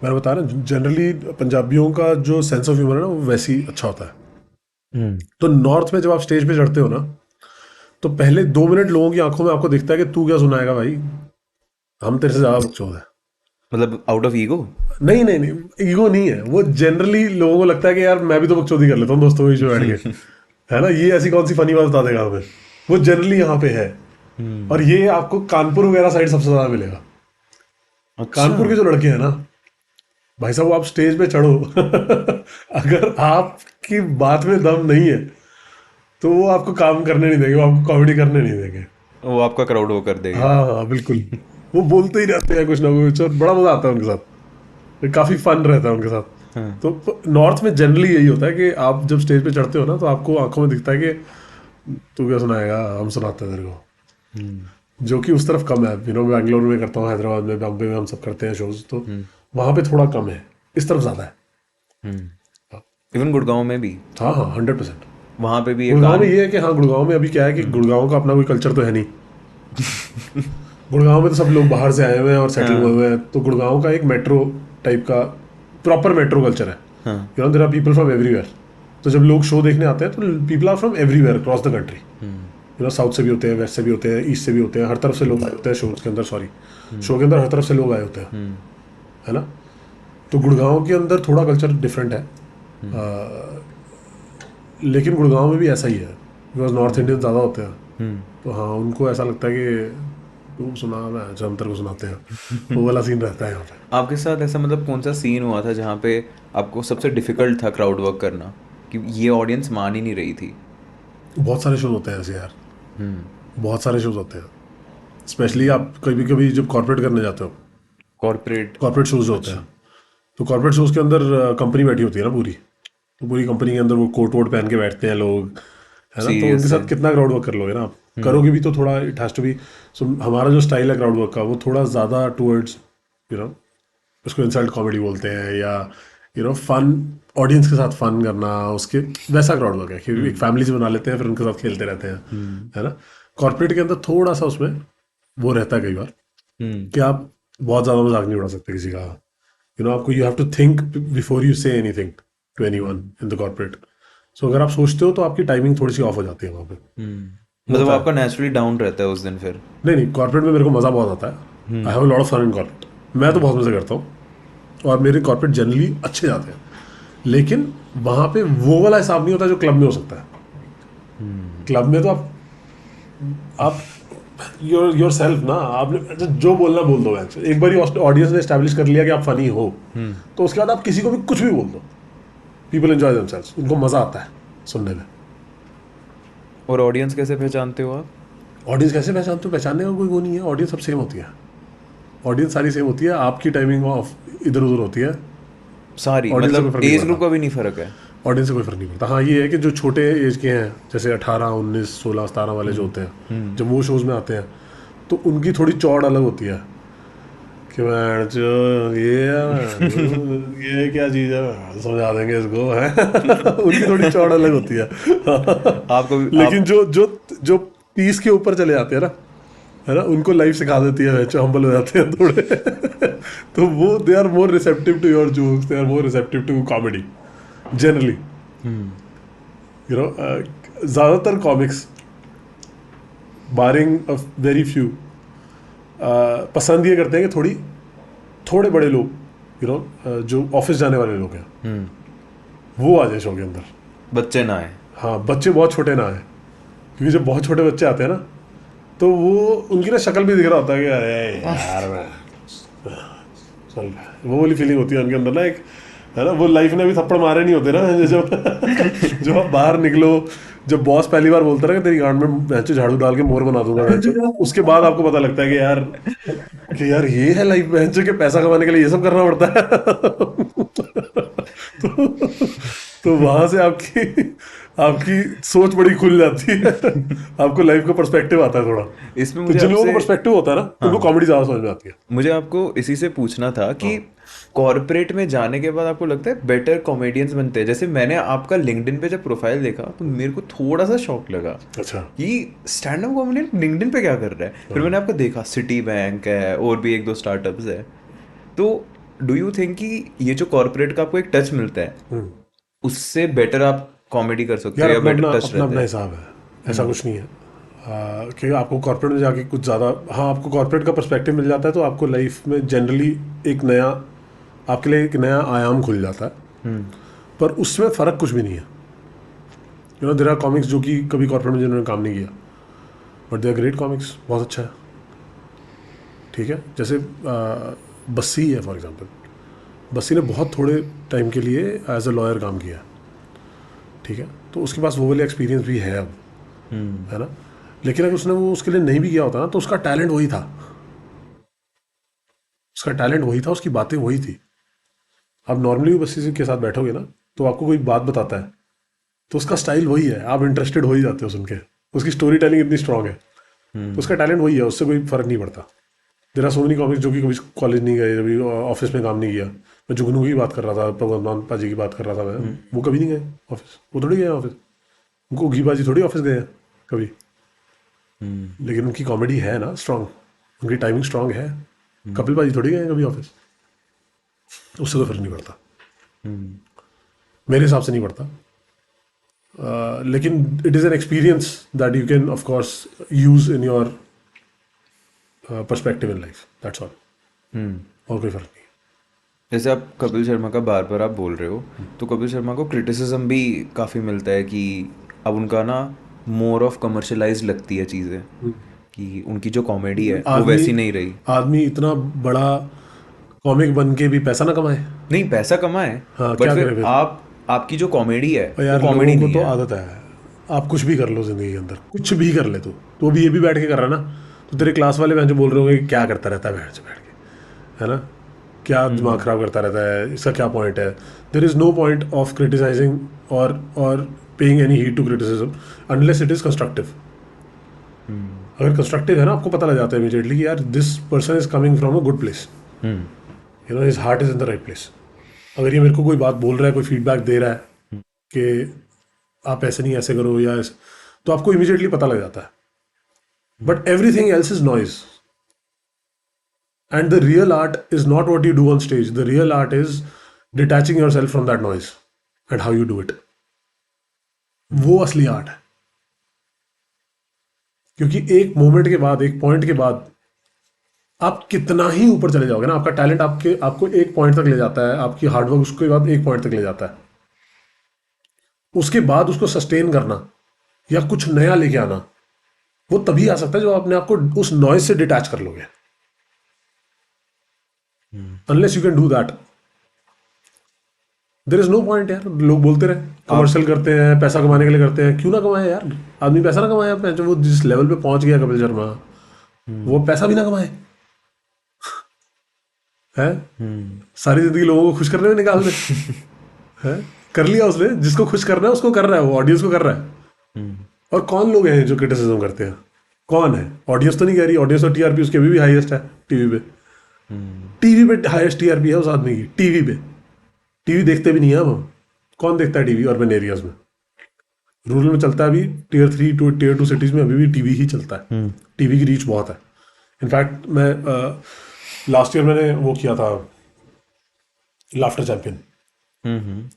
मैंने बताया ना, जनरली पंजाबियों का जो सेंस ऑफ ह्यूमर है ना, वो वैसे ही अच्छा होता है। तो नॉर्थ में जब आप स्टेज पे चढ़ते हो ना, तो पहले 2 मिनट लोगों की आंखों में आपको दिखता है कि तू क्या सुनाएगा भाई, हम तेरे से ज्यादा बकचोद है। मतलब आउट ऑफ ईगो। नहीं नहीं नहीं, ईगो नहीं है वो, जनरली लोगों को लगता है कि यार मैं भी तो बकचोदी कर लेता हूँ दोस्तों के बीच में बैठ के, है ना, ये ऐसी कौन सी फनी बात बता देगा हमें, वो जनरली यहाँ पे है। और ये आपको कानपुर वगैरह साइड सबसे ज्यादा मिलेगा। कानपुर के जो लड़के हैं ना भाई साहब, आप स्टेज पे चढ़ो अगर आपकी बात में दम नहीं है तो वो आपको काम करने नहीं देंगे, वो आपको कॉमेडी करने नहीं देंगे। वो आपका क्राउड वो कर देगा। हाँ हाँ बिल्कुल, वो बोलते ही रहते हैं कुछ ना कुछ और बड़ा मजा आता है उनके साथ, काफी फन रहता है उनके साथ। तो नॉर्थ में जनरली यही होता है कि आप जब स्टेज पे चढ़ते हो ना तो आपको आंखों में दिखता है कि तू क्या सुनाएगा, हम सुनाते हैं तेरे को। जो कि उस तरफ कम है, यू नो, बैंगलोर में करता हूँ, हैदराबाद में, बॉम्बे में हम सब करते हैं शोज, तो वहां पे थोड़ा कम है, इस तरफ ज्यादा है। इवन गुड़गांव में भी। हाँ हाँ 100%। वहां पे भी एक गुड़गांव में ये है कि हाँ, गुड़गांव में अभी क्या है कि गुड़गांव का अपना कोई कल्चर तो है नहीं। गुड़गांव में तो सब लोग बाहर से आए हुए हैं और सेटल हुए हुए हैं, तो गुड़गांव का एक मेट्रो टाइप का प्रॉपर मेट्रो कल्चर है। You know, there are people from everywhere. तो जब लोग शो देखने आते हैं तो people are from everywhere across the country. You know, south से भी होते हैं, वेस्ट से भी होते हैं, ईस्ट से भी होते हैं, हर तरफ से लोग आए होते हैं शो के अंदर, शो के अंदर हर तरफ से लोग आए होते हैं, है ना। तो गुड़गांव के अंदर थोड़ा कल्चर डिफरेंट है, लेकिन गुड़गांव में भी ऐसा ही है, बिकॉज नॉर्थ इंडियन ज़्यादा होते हैं। तो हाँ, उनको ऐसा लगता है कि तू सुना, मैं हम तेरे को सुनाते हैं, वो वाला सीन रहता है यहाँ पे। आपके साथ ऐसा मतलब कौन सा सीन हुआ था जहाँ पे आपको सबसे डिफिकल्ट था क्राउड वर्क करना, कि ये ऑडियंस मान ही नहीं रही थी? बहुत सारे शोज होते हैं ऐसे यार, बहुत सारे शोज होते हैं, स्पेशली आप कभी कभी जब कॉर्पोरेट करने जाते हो, कॉर्पोरेट शोज होते हैं, तो कॉर्पोरेट शोज के अंदर कंपनी बैठी होती है ना पूरी, तो पूरी कंपनी के अंदर वो कोट वोट पहन के बैठते हैं लोग, है ना। तो उनके साथ कितना क्राउड वर्क कर लोगे ना आप, करोगे भी तो थोड़ा इट हैज टू बी। सो हमारा जो स्टाइल है क्राउड वर्क का, वो थोड़ा ज़्यादा टूवर्ड्स, यू नो, उसको इंसल्ट कॉमेडी बोलते हैं, या यू नो फन, ऑडियंस के साथ फन करना, उसके वैसा क्राउड वर्क है कि एक फैमिली से बना लेते हैं, फिर उनके साथ खेलते रहते हैं, है ना। कॉर्पोरेट के अंदर थोड़ा सा उसमें वो रहता है कई बार कि आप बहुत ज़्यादा मजाक नहीं उड़ा सकते किसी का, यू नो, आपको you have to think before you say anything to anyone in the corporate. So अगर आप सोचते हो तो आपकी टाइमिंग थोड़ी सी ऑफ हो जाती है वहाँ पे। मतलब आपका नेचुरली डाउन रहता है उस दिन फिर? नहीं, कॉर्पोरेट में मेरे को मज़ा बहुत आता है, I have a lot of fun in corporate, मैं तो बहुत मज़े करता हूँ, और मेरे कॉर्पोरेट जनरली अच्छे जाते हैं, लेकिन वहाँ पे वो वाला हिसाब नहीं होता जो क्लब में हो सकता है। क्लब में तो आप योर सेल्फ ना, आपने जो बोलना बोल दो, एक बार ऑडियंस ने एस्टैब्लिश कर लिया कि आप फनी हो, तो उसके बाद आप किसी को भी कुछ भी बोल दो, पीपल एंजॉय देमसेल्व्स, उनको मज़ा आता है सुनने में। और ऑडियंस कैसे पहचानते हो आप? ऑडियंस कैसे पहचानते हो? पहचानने का कोई वो नहीं है, ऑडियंस सब सेम होती है, ऑडियंस सारी सेम होती है, आपकी टाइमिंग ऑफ इधर उधर होती है सारी, मतलब एज ग्रुप का भी नहीं फर्क है? ऑडियंस से कोई फर्क नहीं पड़ता। हाँ, ये है कि जो छोटे एज के हैं, जैसे 18, 19, 16, 17 वाले जो होते हैं, जब वो शोज में आते हैं तो उनकी थोड़ी चौड़ अलग होती है कि मैं जो ये क्या चीज़ है, समझा देंगे इसको, है। उनकी थोड़ी चौड़ अलग होती है। आपको लेकिन जो 30 के ऊपर चले जाते हैं ना, है ना, उनको लाइफ सिखा देती है, जो हम्बल हो जाते हैं थोड़े तो वो they are more receptive to your jokes, they are more receptive to comedy generally, you know. ज़्यादातर comics barring a very few पसंद ये करते हैं कि थोड़े बड़े लोग, यू नो, जो ऑफिस जाने वाले लोग हैं, वो आ जाए शो के अंदर, बच्चे ना आए। हाँ, बच्चे बहुत छोटे ना आए, क्योंकि जब बहुत छोटे बच्चे आते हैं ना तो वो उनकी ना शक्ल भी दिख रहा होता है कि अरे यार मैं चल, वो वाली फीलिंग होती है उनके अंदर ना एक, है ना। वो लाइफ ने अभी थप्पड़ मारे नहीं होते ना, जब आप बाहर निकलो, जब बॉस पहली बार बोलता है कि तेरी गांड में बेंचो झाड़ू डाल के मोर बना दूंगा बेंचो, उसके बाद आपको पता लगता है कि यार ये है लाइफ, बेंचो के पैसा कमाने के लिए ये सब करना पड़ता है। तो वहां से आपकी सोच बड़ी खुल जाती है, आपको लाइफ का पर्सपेक्टिव आता है थोड़ा। इसमें तो जिन लोगों को पर्सपेक्टिव होता है ना, उनको कॉमेडी ज्यादा समझ में आती है। मुझे आपको इसी से पूछना था कि कॉर्पोरेट में जाने के बाद आपको लगता है बेटर कॉमेडियंस बनते हैं? जैसे मैंने आपका लिंक्डइन पे जब प्रोफाइल देखा तो मेरे को थोड़ा सा शौक लगा, अच्छा, कि स्टैंड अप कॉमेडियन लिंक्डइन पे क्या कर रहा है। फिर मैंने आपको देखा, सिटी बैंक है और भी 1-2 स्टार्टअप्स है। तो डू यू थिंक कि ये जो कॉर्पोरेट का आपको एक टच मिलता है, उससे बेटर आप कॉमेडी कर सकते हो, या बेटर टच रहता अपना है? हिसाब है, ऐसा कुछ नहीं है। कि आपको कॉर्पोरेट में जाके कुछ ज़्यादा, हाँ आपको कॉर्पोरेट का पर्सपेक्टिव मिल जाता है तो आपको लाइफ में जनरली एक नया, आपके लिए एक नया आयाम खुल जाता है। पर उसमें फ़र्क कुछ भी नहीं है। You know there are comics जो कि कभी कॉर्पोरेट में जिन्होंने काम नहीं किया, but they are great comics, बहुत अच्छा है। ठीक है, जैसे बस्सी है फॉर एग्जांपल। बस्सी ने बहुत थोड़े टाइम के लिए एज अ लॉयर काम किया, ठीक है, तो उसके पास वो वाले एक्सपीरियंस भी है अब, है ना। लेकिन अगर उसने वो उसके लिए नहीं भी किया होता ना, तो उसका टैलेंट वही था, उसका टैलेंट वही था, उसकी बातें वही थी। आप नॉर्मली बस्सी के साथ बैठोगे ना, तो आपको कोई बात बताता है तो उसका स्टाइल वही है, आप इंटरेस्टेड हो ही जाते हो सुन के। उसकी स्टोरी टेलिंग इतनी स्ट्रांग है, तो उसका टैलेंट वही है, उससे कोई फर्क नहीं पड़ता। There are so many comics जो कि कभी कॉलेज नहीं गए, कभी ऑफिस में काम नहीं किया। मैं जुगनू की बात कर रहा था, भगवान पाजी की बात कर रहा था मैं, वो कभी नहीं गए ऑफिस, वो थोड़ी गए ऑफिस, उनको घी बाजी थोड़ी ऑफिस गए हैं कभी। लेकिन उनकी कॉमेडी है ना स्ट्रांग, उनकी टाइमिंग स्ट्रांग है। कपिल बाजी थोड़ी गए हैं कभी ऑफिस, उससे तो फर्क नहीं पड़ता, मेरे हिसाब से नहीं पड़ता। लेकिन it is an experience that you can of course use in your perspective in life, that's all. और कोई फर्क नहीं। जैसे आप कपिल शर्मा का बार बार आप बोल रहे हो, तो कपिल शर्मा को क्रिटिसिज्म भी काफ़ी मिलता है कि अब उनका ना मोर ऑफ कमर्शलाइज लगती है चीज़ें, कि उनकी जो कॉमेडी है वो वैसी नहीं रही। आदमी इतना बड़ा कॉमिक बन के भी पैसा ना कमाए। नहीं, पैसा कमाए, हाँ, बट क्या फिर करे फिर? आपकी जो कॉमेडी है और यार वो कॉमेडी लोगों को नहीं तो है। आदत है, आप कुछ भी कर लो जिंदगी के अंदर, कुछ भी कर ले तो अभी ये भी बैठ के कर रहा है ना, तो तेरे क्लास वाले बहन जो बोल रहे होंगे कि क्या करता रहता है बैठ के, है ना, क्या दिमाग खराब करता रहता है, इसका क्या पॉइंट है। There is no point of criticising और paying any heed to criticism unless it is constructive. अगर कंस्ट्रक्टिव है ना, आपको पता लग जाता है इमीडिएटली कि यार this person is coming from a good place, you know his heart is in the right place. अगर ये मेरे को कोई बात बोल रहा है, कोई फीडबैक दे रहा है कि आप ऐसे नहीं ऐसे करो या ऐसे, तो आपको इमीडिएटली पता लग जाता है। But everything else is noise, and the real art is not what you do on stage, the real art is detaching your self from that noise and how you do it. वो असली art है, क्योंकि एक moment के बाद, एक point के बाद आप कितना ही ऊपर चले जाओगे ना, आपका टैलेंट आपको एक पॉइंट तक ले जाता है, आपकी हार्डवर्क उसके बाद एक पॉइंट तक ले जाता है। उसके बाद उसको सस्टेन करना या कुछ नया लेके आना, वो तभी आ सकता है जो अपने आप को उस नॉइज से डिटैच कर लोगे। Unless you can do that, there is no point. यार लोग बोलते रहे कमर्शियल करते हैं, पैसा कमाने के लिए करते हैं, क्यों ना कमाए यार, आदमी पैसा ना कमाए अपने, जो वो जिस लेवल पे पहुंच गया कपिल शर्मा, वो पैसा भी ना कमाए है, सारी जिंदगी लोगों को खुश करने में निकाल दे है, कर लिया उसने, जिसको खुश करना है उसको कर रहा है, वो ऑडियंस को कर रहा है। और कौन लोग हैं जो क्रिटिसिज्म करते हैं, कौन है? ऑडियंस तो नहीं कह रही, ऑडियंस और टीआरपी उसके अभी भी हाईएस्ट है टीवी पे हाईएस्ट टीआरपी है उस आदमी की टीवी पे। टीवी देखते भी नहीं है हम, कौन देखता है टीवी अर्बन एरियाज में? रूरल में चलता है अभी, टीयर 3 टू टीयर 2 सिटीज में अभी भी टीवी ही चलता है। टीवी की रीच बहुत है। इनफैक्ट मैं लास्ट ईयर मैंने वो किया था लाफ्टर चैंपियन,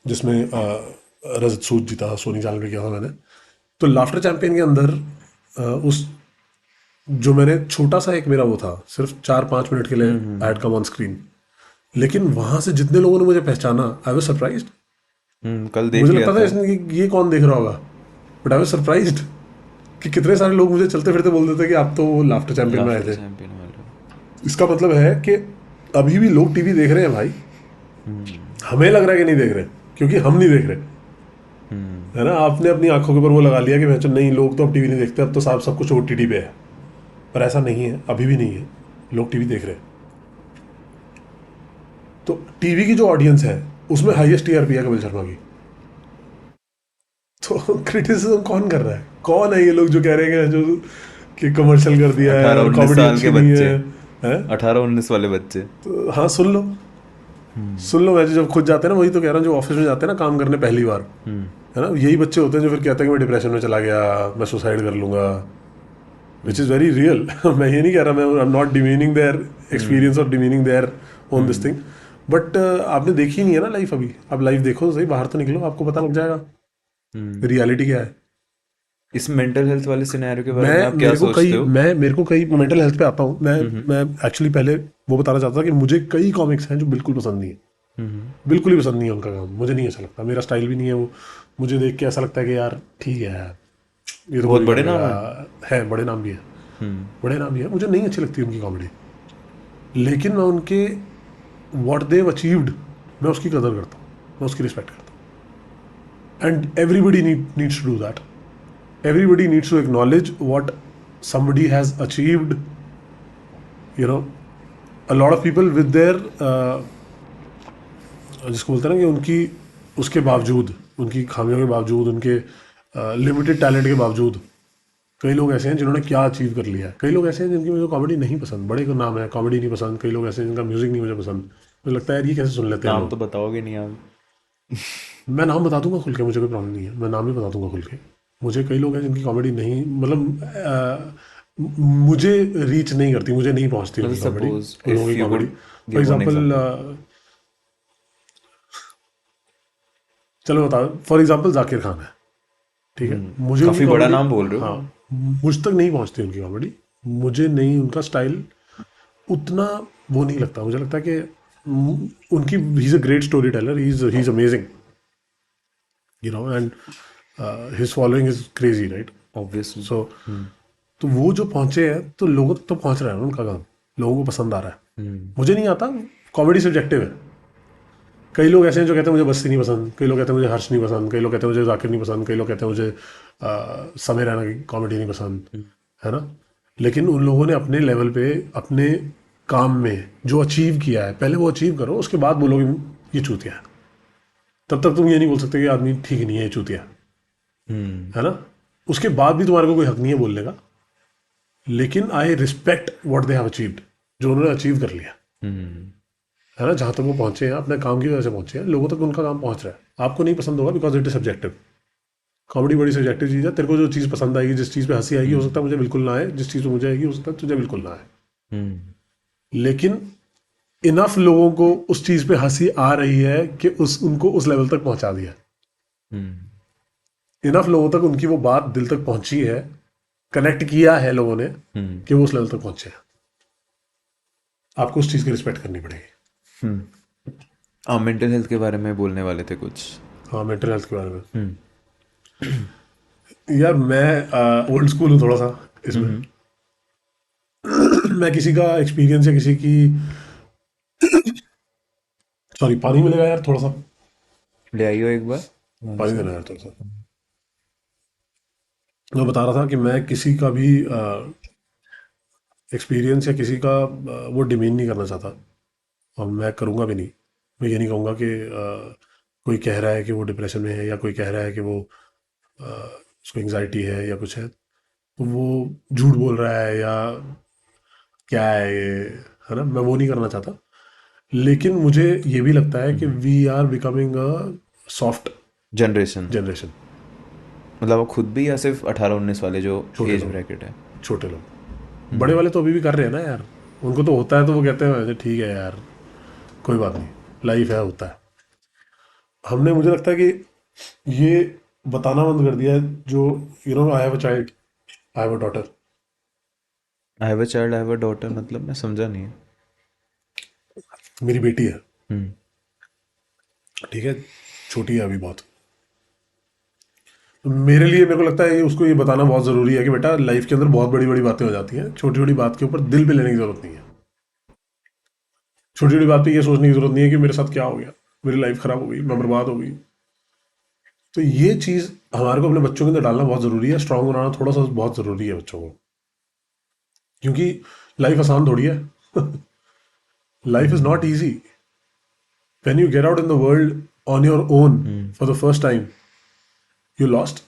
जिसमें रजत सूद जीता, सोनी चैनल पे किया था मैंने। तो लाफ्टर चैंपियन के अंदर उस जो मैंने छोटा सा एक मेरा वो था, सिर्फ 4-5 मिनट के लिए ऐड कम ऑन स्क्रीन, लेकिन वहां से जितने लोगों ने मुझे पहचाना, आई वाज सरप्राइज्ड। कल देख मुझे लिया लगता था इसने ये कौन देख रहा होगा, बट आई वाज सरप्राइज्ड कि कितने सारे लोग मुझे चलते फिरते बोल देते कि आप तो वो लाफ्टर चैंपियन में आए थे। इसका मतलब है कि अभी भी लोग टीवी देख रहे हैं भाई। हमें लग रहा है कि नहीं देख रहे, क्योंकि हम नहीं देख रहे, है ना। आपने अपनी आंखों के ऊपर वो लगा लिया कि मैं नहीं, लोग तो अब टीवी नहीं देखते, अब तो साहब सब कुछ ओटीटी पे है। पर ऐसा नहीं है, अभी भी नहीं है, लोग टीवी देख रहे हैं। तो टीवी की जो ऑडियंस है उसमें हाईएस्ट टीआरपी है कपिल शर्मा की। तो क्रिटिसिज्म कौन कर रहा है? कौन है ये लोग जो कह रहे हैं जो कि कमर्शियल कर दिया है, 18-19 साल के बच्चे, 18-19 वाले बच्चे। तो हाँ सुन लो, सुन लो। मैं जब खुद जाते हैं ना, वही तो कह रहा हूँ, जो ऑफिस में जाते हैं ना काम करने पहली बार, है ना, यही बच्चे होते हैं जो फिर कहते हैं कि मैं डिप्रेशन में चला गया, मैं सुसाइड कर लूंगा, विच इज़ वेरी रियल। मैं ये नहीं कह रहा, मैं I am not demeaning their experience और demeaning their on this thing, but आपने देखी नहीं है ना लाइफ अभी। आप लाइफ देखो तो सही, बाहर तो निकलो, आपको पता लग जाएगा रियलिटी क्या है। इस मेंटल हेल्थ वाले सिनेरियो के बारे में आप क्या सोचते हो? मेरे को कई मेंटल हेल्थ पे आता हूँ मैं एक्चुअली पहले वो बताना चाहता था कि मुझे कई कॉमिक्स हैं जो बिल्कुल पसंद नहीं है, बिल्कुल ही पसंद नहीं है उनका काम, मुझे नहीं अच्छा लगता, मेरा स्टाइल भी नहीं है वो, मुझे देख के ऐसा लगता है कि यार ठीक है यार, ये तो बहुत कोई बड़े कर नाम लेगा। है बड़े नाम भी है, बड़े नाम भी है, मुझे नहीं अच्छी लगती उनकी कॉमेडी, लेकिन मैं उनके व्हाट देव अचीव्ड मैं उसकी कदर करता हूँ, मैं उसकी रिस्पेक्ट करता हूँ, and everybody needs to do that, everybody needs to acknowledge what somebody has achieved, you know. A lot of people with their जिसको बोलते हैं ना कि उनकी उसके बावजूद, उनकी खामियों के बावजूद, उनके लिमिटेड टैलेंट के बावजूद, कई लोग ऐसे हैं जिन्होंने क्या अचीव कर लिया है, कई लोग ऐसे हैं जिनकी मुझे कॉमेडी नहीं पसंद, बड़े का नाम है कॉमेडी नहीं पसंद, कई लोग ऐसे हैं जिनका म्यूजिक नहीं मुझे पसंद, मुझे लगता है यार ये कैसे सुन लेते हैं नाम लोग। तो बताओगे नहीं आप? मैं नाम बता दूंगा खुल के, मुझे कोई प्रॉब्लम नहीं है, मैं नाम ही बता दूंगा खुल के। मुझे कई लोग हैं जिनकी कॉमेडी नहीं, मतलब मुझे रीच नहीं करती, मुझे नहीं पहुंचती मतलब उनकी कॉमेडी, सपोज उन लोगों इफ की you comedy. Could for give one example, example. चलो बता, फॉर एग्जाम्पल जाकिर खान है, ठीक है, मुझे उनकी काफी बड़ा कॉमेडी, नाम बोल रहे हाँ, हो। मुझ तक नहीं पहुंचती उनकी कॉमेडी, मुझे नहीं, उनका स्टाइल उतना वो नहीं लगता, मुझे लगता है कि उनकी he is a great storyteller, he is amazing, you know, and his following is crazy, right. Obviously. So तो वो जो पहुंचे हैं तो लोगों तक तो पहुंच रहा है ना उनका काम, लोगों को पसंद आ रहा है, मुझे नहीं आता, कॉमेडी सब्जेक्टिव है। कई लोग ऐसे हैं जो कहते हैं मुझे बस्ती नहीं पसंद, कई लोग कहते हैं मुझे हर्ष नहीं पसंद, कई लोग कहते हैं मुझे जाकिर नहीं पसंद, कई लोग कहते हैं मुझे समय रैना की कॉमेडी नहीं पसंद, है ना। लेकिन उन लोगों ने अपने लेवल पे अपने काम में जो अचीव किया है, पहले वो अचीव करो, उसके बाद बोलोगे ये चूतिया है, तब तक तुम ये नहीं बोल सकते कि आदमी ठीक नहीं है, ये चूतिया है ना। उसके बाद भी तुम्हारे को कोई हक नहीं है बोलने का, लेकिन I respect what they have achieved, जो उन्होंने अचीव कर लिया, है ना, जहां तक वो पहुंचे हैं अपने काम की वजह से पहुंचे हैं, लोगों तक उनका काम पहुंच रहा है। आपको नहीं पसंद होगा because it is subjective, comedy बड़ी सब्जेक्टिव चीज़ है, तेरे को जो चीज़ पसंद आएगी, जिस चीज़ पे हंसी आएगी, हो सकता है मुझे बिल्कुल ना आए, जिस चीज़ पे मुझे आएगी हो सकता है तुझे बिल्कुल ना आए, लेकिन इनफ लोगों को उस चीज़ पे हंसी आ रही है कि उनको उस लेवल तक पहुंचा दिया, इनफ लोगों तक उनकी वो बात दिल तक पहुंची है, कनेक्ट किया है लोगों ने कि वो उस लेवल तक पहुंचे हैं, आपको उस चीज़ की रिस्पेक्ट करनी पड़ेगी। आप मेंटल हेल्थ के बारे में बोलने वाले थे कुछ। हाँ, मेंटल हेल्थ के बारे में यार मैं ओल्ड स्कूल हूँ थोड़ा सा इसमें। मैं किसी का एक्सपीरियंस या किसी की, सॉरी पानी मिलेगा यार थोड़ा सा, ले आइयो एक बार। पानी देना यार थोड़ा सा। मैं बता रहा था कि मैं किसी का भी एक्सपीरियंस या किसी का वो डिमीन नहीं करना चाहता, और मैं करूँगा भी नहीं। मैं ये नहीं कहूँगा कि कोई कह रहा है कि वो डिप्रेशन में है, या कोई कह रहा है कि वो उसको एंग्जाइटी है या कुछ है, तो वो झूठ बोल रहा है या क्या है ये, है ना, मैं वो नहीं करना चाहता। लेकिन मुझे ये भी लगता है कि we are becoming a soft generation. Generation. मतलब वो खुद भी या सिर्फ 18-19 वाले जो छोटे एज लोग। ब्रैकेट है? छोटे लोग, बड़े वाले तो अभी भी कर रहे हैं ना यार, उनको तो होता है तो वो कहते हैं "अच्छा, ठीक है यार कोई बात नहीं, लाइफ है, होता है"। हमने, मुझे लगता है कि ये बताना बंद कर दिया है, जो you know, I have a child, I have a daughter. I have a child, I have a daughter, मतलब मैं समझा नहीं है। मेरी बेटी है, ठीक है, छोटी है अभी बहुत। तो मेरे लिए, मेरे को लगता है उसको ये बताना बहुत ज़रूरी है कि बेटा लाइफ के अंदर बहुत बड़ी बड़ी बातें हो जाती हैं, छोटी छोटी बात के ऊपर दिल पे लेने की ज़रूरत नहीं है। छोटी छोटी बात पे ये सोचने की ज़रूरत नहीं है कि मेरे साथ क्या हो गया, मेरी लाइफ ख़राब हो गई, मैं बर्बाद हो गई। तो ये चीज़ हमारे को अपने बच्चों के अंदर डालना बहुत ज़रूरी है, स्ट्रांग बनाना थोड़ा सा बहुत ज़रूरी है बच्चों को, क्योंकि लाइफ आसान थोड़ी है। Life is not easy. When you get out in the world on your own for the first time, you lost.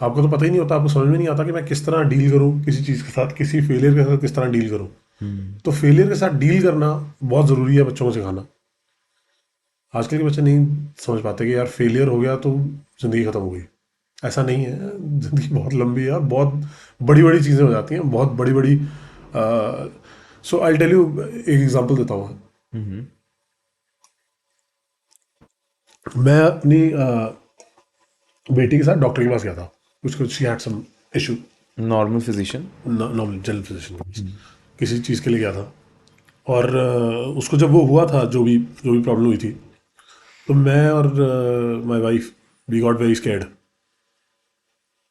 आपको तो पता ही नहीं होता, आपको समझ में नहीं आता कि मैं किस तरह डील करूं किसी चीज़ के साथ, किसी फेलियर के साथ किस तरह डील करूं। तो फेलियर के साथ डील करना बहुत ज़रूरी है बच्चों को सिखाना। आजकल के बच्चे नहीं समझ पाते कि यार फेलियर हो गया तो ज़िंदगी ख़त्म हो गई, ऐसा नहीं है। ज़िंदगी बहुत लंबी है और बहुत बड़ी बड़ी चीज़ें हो जाती हैं, बहुत बड़ी बड़ी। सो आई टेल यू, एक एग्जांपल देता हूँ। मैं अपनी बेटी के साथ डॉक्टर के पास गया था, कुछ she had some issue, normal physician. Normal general physician, किसी चीज़ के लिए गया था। और उसको जब वो हुआ था, जो भी प्रॉब्लम हुई थी, तो मैं और my wife we got very scared.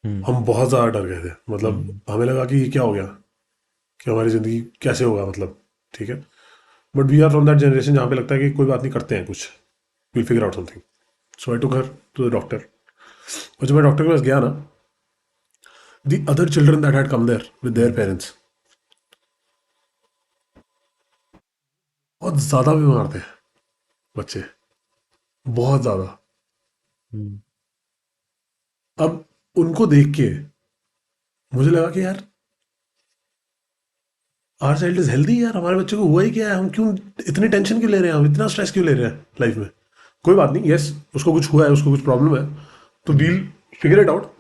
हम बहुत ज़्यादा डर गए थे, मतलब हमें लगा कि ये क्या हो गया, कि हमारी ज़िंदगी कैसे होगा, मतलब ठीक है। But we are from that generation जहाँ पे लगता है कि कोई बात नहीं, करते हैं कुछ, will figure out something. So I took her to the doctor. और जब मैं डॉक्टर के पास गया ना, the other children that had come there with their parents बहुत ज़्यादा बीमार थे बच्चे, बहुत ज़्यादा। अब उनको देख के मुझे लगा कि यार आवर चाइल्ड इज हेल्दी, यार हमारे बच्चे को हुआ ही क्या है, हम क्यों इतनी टेंशन क्यों ले रहे हैं, हम इतना स्ट्रेस क्यों ले रहे हैं लाइफ में। कोई बात नहीं, यस उसको कुछ हुआ है, उसको कुछ प्रॉब्लम है, तो वील फिगर इट आउट,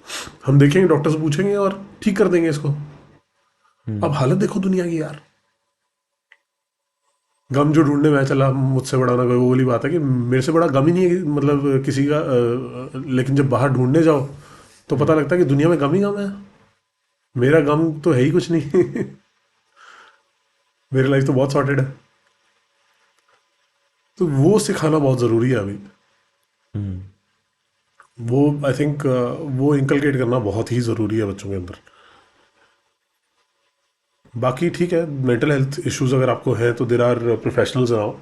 हम देखेंगे, डॉक्टर से पूछेंगे और ठीक कर देंगे इसको। अब हालत देखो दुनिया की यार, गम जो ढूंढने मैं चला, मुझसे बड़ा ना कोई, वो वाली बात है कि मेरे से बड़ा गम ही नहीं है मतलब किसी का, लेकिन जब बाहर ढूंढने जाओ तो पता लगता है कि दुनिया में गम ही गम है। मेरा गम तो है ही कुछ नहीं मेरी लाइफ तो बहुत सॉर्टेड है। तो वो सिखाना बहुत ज़रूरी है अभी, वो आई थिंक वो इंकलकेट करना बहुत ही ज़रूरी है बच्चों के अंदर। बाकी ठीक है, मेंटल हेल्थ इश्यूज अगर आपको है तो देर आर प्रोफेशनल्स नाउ,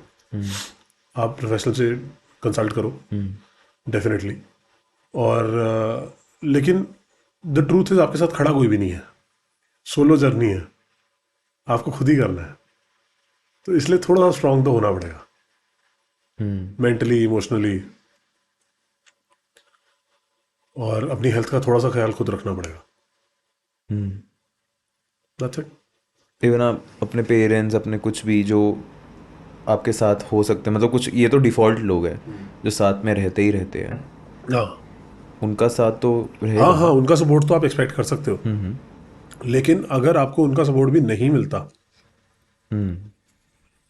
आप प्रोफेशनल से कंसल्ट करो डेफिनेटली। और लेकिन द ट्रूथ इज आपके साथ खड़ा कोई भी नहीं है, सोलो जर्नी है, आपको खुद ही करना है। तो इसलिए थोड़ा सा स्ट्रांग तो होना पड़ेगा, मेंटली, इमोशनली, और अपनी हेल्थ का थोड़ा सा ख्याल खुद रखना पड़ेगा। That's it. इवन आप अपने पेरेंट्स, अपने कुछ भी जो आपके साथ हो सकते हैं, मतलब कुछ ये तो डिफ़ॉल्ट लोग हैं जो साथ में रहते ही रहते हैं, हाँ उनका साथ तो रहेगा। हाँ हाँ, उनका सपोर्ट तो आप एक्सपेक्ट कर सकते हो, लेकिन अगर आपको उनका सपोर्ट भी नहीं मिलता,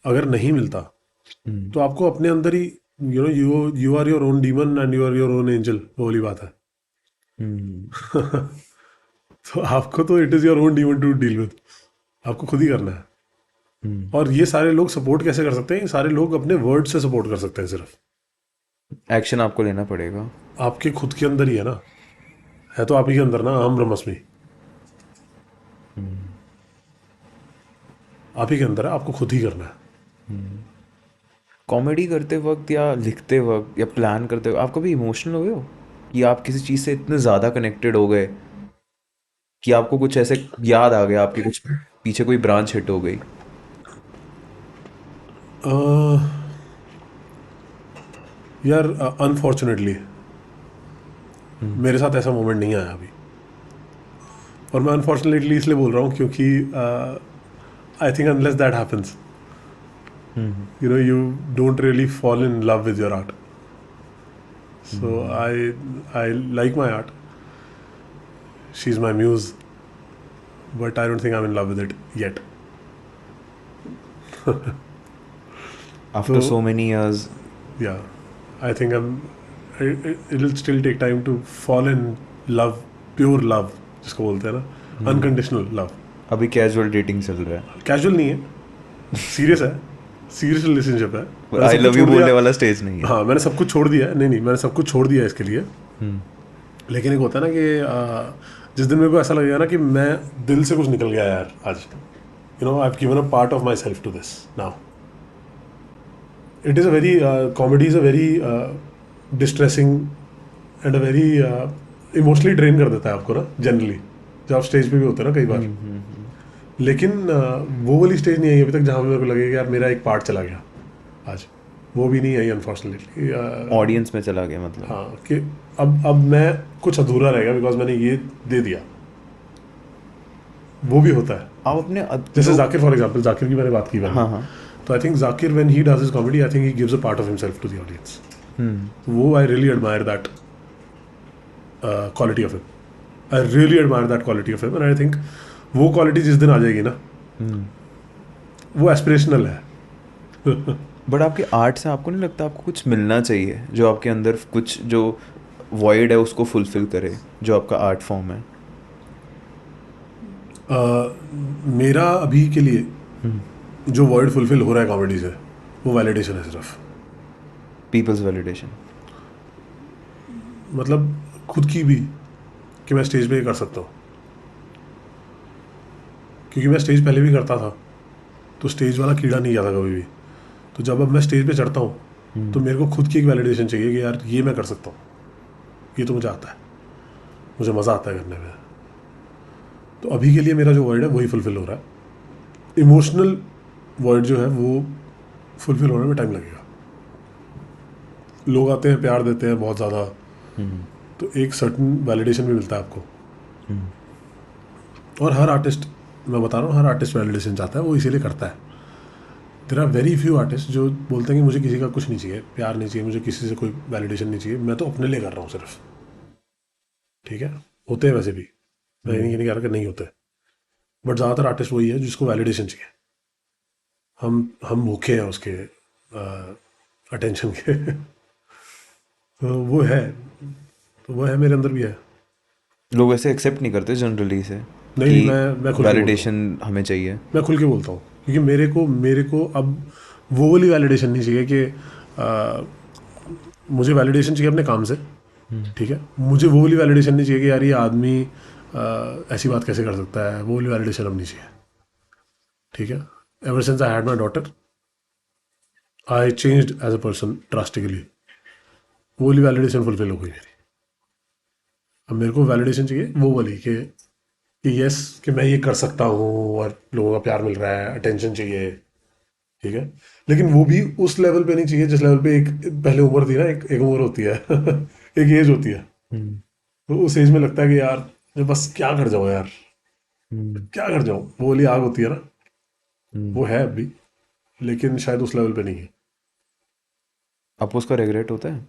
अगर नहीं मिलता, तो आपको अपने अंदर ही you are your own demon and you are your own angel, वो वाली बात है। तो आपको तो it is your own demon to deal with, आपको खुद ही करना है। और ये सारे लोग सपोर्ट कैसे कर सकते हैं, ये सारे लोग अपने वर्ड से सपोर्ट कर सकते हैं, सिर्फ एक्शन आपको लेना पड़ेगा। आपके खुद के अंदर ही है ना, है तो आप ही के अंदर ना, अहम ब्रह्मस्मि आप ही के अंदर है, आपको खुद ही करना है। कॉमेडी करते वक्त या लिखते वक्त या प्लान करते वक्त आप कभी इमोशनल हुए हो, या आप किसी चीज़ से इतने ज़्यादा कनेक्टेड हो गए कि आपको कुछ ऐसे याद आ गया, आपके कुछ पीछे कोई ब्रांच हिट हो गई? यार अनफॉर्चुनेटली मेरे साथ ऐसा मोमेंट नहीं आया अभी, और मैं अनफॉर्चुनेटली इसलिए बोल रहा हूँ क्योंकि I think unless that happens, you don't really fall in love with your art. So I like my art, she's my muse, but I don't think I'm in love with it yet. After तो- so many years. Yeah, I think it'll still take time to fall in love, pure love जिसको बोलते हैं ना, unconditional love. अभी casual dating चल रहा है, casual नहीं है, सीरियस है, सीरियस रिलेशनशिप है। मैंने आई सब लव कुछ यू छोड़ बोलने दिया। वाला स्टेज नहीं है। हाँ, मैंने सब कुछ छोड़ दिया है, नहीं मैंने सब कुछ छोड़ दिया है इसके लिए। लेकिन एक होता है ना कि जिस दिन मेरे को ऐसा लगेगा ना कि मैं दिल से कुछ निकल गया यार आज, I have given a part of myself to this now. It is a very comedy is a very distressing and a very emotionally drain कर देता है आपको ना, जनरली जब आप स्टेज पे भी होते हैं ना कई बार। लेकिन वो वाली स्टेज नहीं आई अभी तक जहाँ पे मेरे को लगेगा यार मेरा एक पार्ट चला गया आज, वो भी नहीं आई अनफॉर्चुनेटली। ऑडियंस में चला गया मतलब। हाँ, कि अब मैं कुछ अधूरा रहेगा बिकॉज मैंने ये दे दिया, वो भी होता है। आप अपने जैसे जाकिर फॉर एग्जांपल, जाकिर की मैंने बात की मैंने, हाँ। तो I think Zakir when he does his comedy, I think he gives a part of himself to the audience. वो I really admire that quality of him, I really admire that quality of him, and I think वो quality जिस दिन आ जाएगी ना, वो aspirational है। But आपके art से आपको नहीं लगता आपको कुछ मिलना चाहिए, जो आपके अंदर कुछ जो वॉइड है उसको फुलफिल करे, जो आपका आर्ट फॉर्म है? मेरा अभी के लिए जो वर्ड फुलफिल हो रहा है कॉमेडी से, वो वैलिडेशन है सिर्फ। People's validation. मतलब खुद की भी, कि मैं स्टेज पे ये कर सकता हूँ, क्योंकि मैं स्टेज पहले भी करता था तो स्टेज वाला कीड़ा नहीं जाता कभी भी। तो जब अब मैं स्टेज पे चढ़ता हूँ तो मेरे को खुद की एक वैलिडेशन चाहिए कि यार ये मैं कर सकता हूँ, ये तो मुझे आता है, मुझे मज़ा आता है करने में। तो अभी के लिए मेरा जो वर्ड है वही फुलफिल हो रहा है। इमोशनल वर्ड जो है वो फुलफिल होने में टाइम लगेगा। लोग आते हैं, प्यार देते हैं बहुत ज़्यादा, तो एक सर्टन वैलिडेशन भी मिलता है आपको। और हर आर्टिस्ट, मैं बता रहा हूँ, हर आर्टिस्ट वैलिडेशन चाहता है, वो इसीलिए करता है। There are very few artist जो बोलते हैं कि मुझे किसी का कुछ नहीं चाहिए, प्यार नहीं चाहिए, मुझे किसी से कोई वैलिडेशन नहीं चाहिए, मैं तो अपने लिए कर रहा हूँ सिर्फ। ठीक है, होते हैं वैसे भी, मैं ये नहीं कह रहा कि नहीं होते, बट ज़्यादातर आर्टिस्ट वही है जिसको वैलिडेशन चाहिए। हम भूखे हैं उसके अटेंशन के। तो वो है, मेरे अंदर भी है। लोग ऐसे एक्सेप्ट नहीं करते जनरली से नहीं, कि मैं खुल के वैलिडेशन हमें चाहिए। मैं खुल के बोलता हूँ, क्योंकि मेरे को अब वो वाली वैलिडेशन नहीं चाहिए कि मुझे वैलिडेशन चाहिए अपने काम से। ठीक है, मुझे वो वाली वैलिडेशन नहीं चाहिए कि यार ये आदमी ऐसी बात कैसे कर सकता है, वो वाली वैलिडेशन अब नहीं चाहिए। ठीक है, ever since I had my daughter I changed as a person drastically. वो वाली वैलिडेशन फुलफिल हो गई मेरी। अब मेरे को वैलिडेशन चाहिए वो वाली कि यस, कि मैं ये कर सकता हूँ और लोगों का प्यार मिल रहा है, अटेंशन चाहिए। ठीक है, लेकिन वो भी उस लेवल पे नहीं चाहिए जिस लेवल पे एक पहले उम्र थी ना, एक उम्र होती है। एक एज होती है, तो उस एज में लगता है कि यार मैं बस क्या कर जाऊँ यार, क्या कर जाऊँ, वो वाली आग होती है ना, वो है अभी, लेकिन शायद उस लेवल पे नहीं है। आपको उसका रिग्रेट होता है?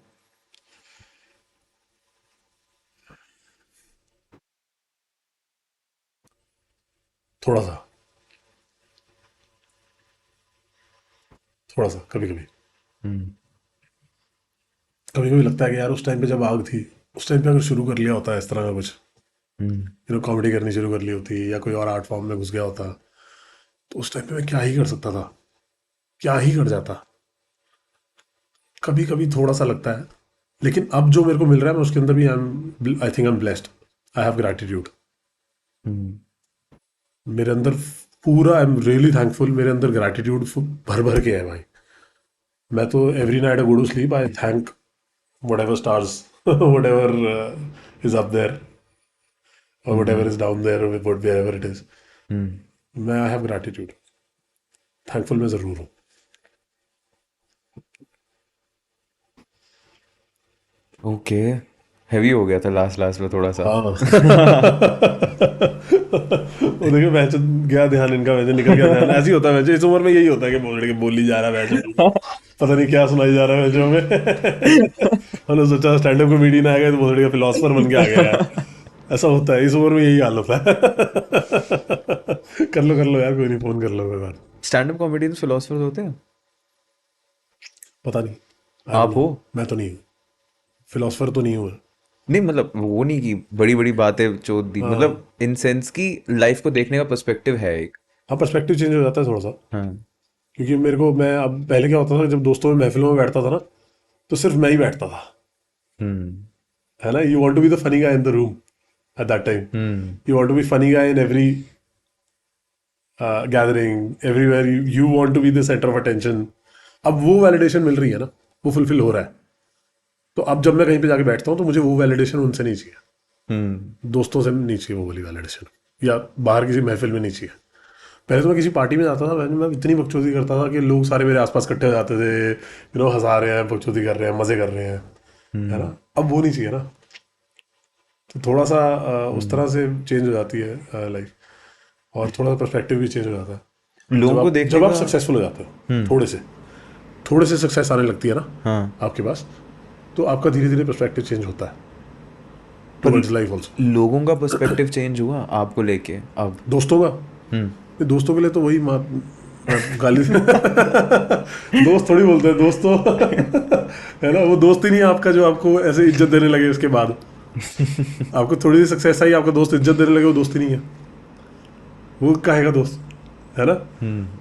थोड़ा सा, थोड़ा सा, कभी कभी, कभी कभी लगता है कि यार उस टाइम पे जब आग थी, उस टाइम पे अगर शुरू कर लिया होता है इस तरह का कुछ, कॉमेडी करनी शुरू कर ली होती या कोई और आर्ट फॉर्म में घुस गया होता, तो उस टाइम पे मैं क्या ही कर सकता था, क्या ही कर जाता। कभी कभी थोड़ा सा लगता है, लेकिन अब जो मेरे को मिल रहा है मैं उसके अंदर भी I think I am blessed, I have gratitude. मेरे अंदर पूरा, आई एम रियली थैंकफुल, मेरे अंदर ग्रैटिट्यूड भर भर के है भाई। मैं तो every night I go to sleep I thank whatever stars, whatever is up there, or whatever is down there, or wherever it is. मैं आई हैव ग्रैटिट्यूड, थैंकफुल मैं ज़रूर हूँ। ओके, हैवी हो गया था लास्ट में थोड़ा सा। हाँ। वो देखिए मैच गया ध्यान इनका, वैसे निकल गया ध्यान। ऐसे ही होता है वैसे, इस उम्र में यही होता है कि बोल ही जा रहा है वैसे, पता नहीं क्या सुनाई जा रहा है वैसे हमें। हमने सोचा स्टैंड अप कॉमेडियन आ गए तो बोल फिलोसफर बन के आ गया यार। ऐसा होता है, इस उम्र में यही हाल होता है। कर लो यार, कोई नहीं, फोन कर लो कोई बात। स्टैंड अप कॉमेडियंस फिलोसफर्स होते हैं? पता नहीं, आप हो? मैं तो नहीं हूँ, फिलोसफर तो नहीं हूँ। नहीं मतलब वो नहीं कि बड़ी बड़ी बातें चोद दी, मतलब इन सेंस की लाइफ को देखने का पर्सपेक्टिव है एक। हाँ, पर्सपेक्टिव चेंज हो जाता है थोड़ा सा। हाँ। क्योंकि मेरे को, मैं अब पहले क्या होता था, जब दोस्तों में महफिलों में बैठता था ना, तो सिर्फ मैं ही बैठता था, है ना। You want to be the funny guy in the room at that time, you want to be funny guy in every gathering, everywhere you want to be the centre of attention. अब वो validation मिल रही है ना, वो fulfil हो रहा है। तो अब जब मैं कहीं पे जाके बैठता हूँ तो मुझे वो वैलिडेशन उनसे नहीं चाहिए, दोस्तों से नहीं चाहिए वो वाली वैलिडेशन, या बाहर किसी महफिल में नहीं चाहिए। पहले तो मैं किसी पार्टी में जाता था, मैं इतनी बकचोदी करता था कि लोग सारे मेरे आसपास इकट्ठे हो जाते थे, हंसा रहे हैं, बकचोदी कर रहे हैं, मजे कर रहे हैं, है ना। अब वो नहीं चाहिए ना, तो थोड़ा सा उस तरह से चेंज हो जाती है लाइफ, और थोड़ा सा पर्सपेक्टिव भी चेंज हो जाता है लोगों को देखने जब आप का। सक्सेसफुल हो जाते हो, थोड़े से सक्सेस आने लगती है ना हाँ। आपके पास, तो आपका धीरे धीरे पर्सपेक्टिव चेंज होता है टुवर्ड्स लाइफ आल्सो। लोगों का पर्सपेक्टिव चेंज हुआ आपको लेके अब? दोस्तों का, दोस्तों के लिए तो वही गाली दोस्त थोड़ी बोलते हैं, दोस्त तो है ना, वो दोस्त ही नहीं है आपका जो आपको ऐसे इज्जत देने लगे उसके बाद। आपको थोड़ी सी सक्सेस आई, आपका दोस्त इज्जत देने लगे, वो दोस्त ही नहीं है, वो काहे का दोस्त है ना।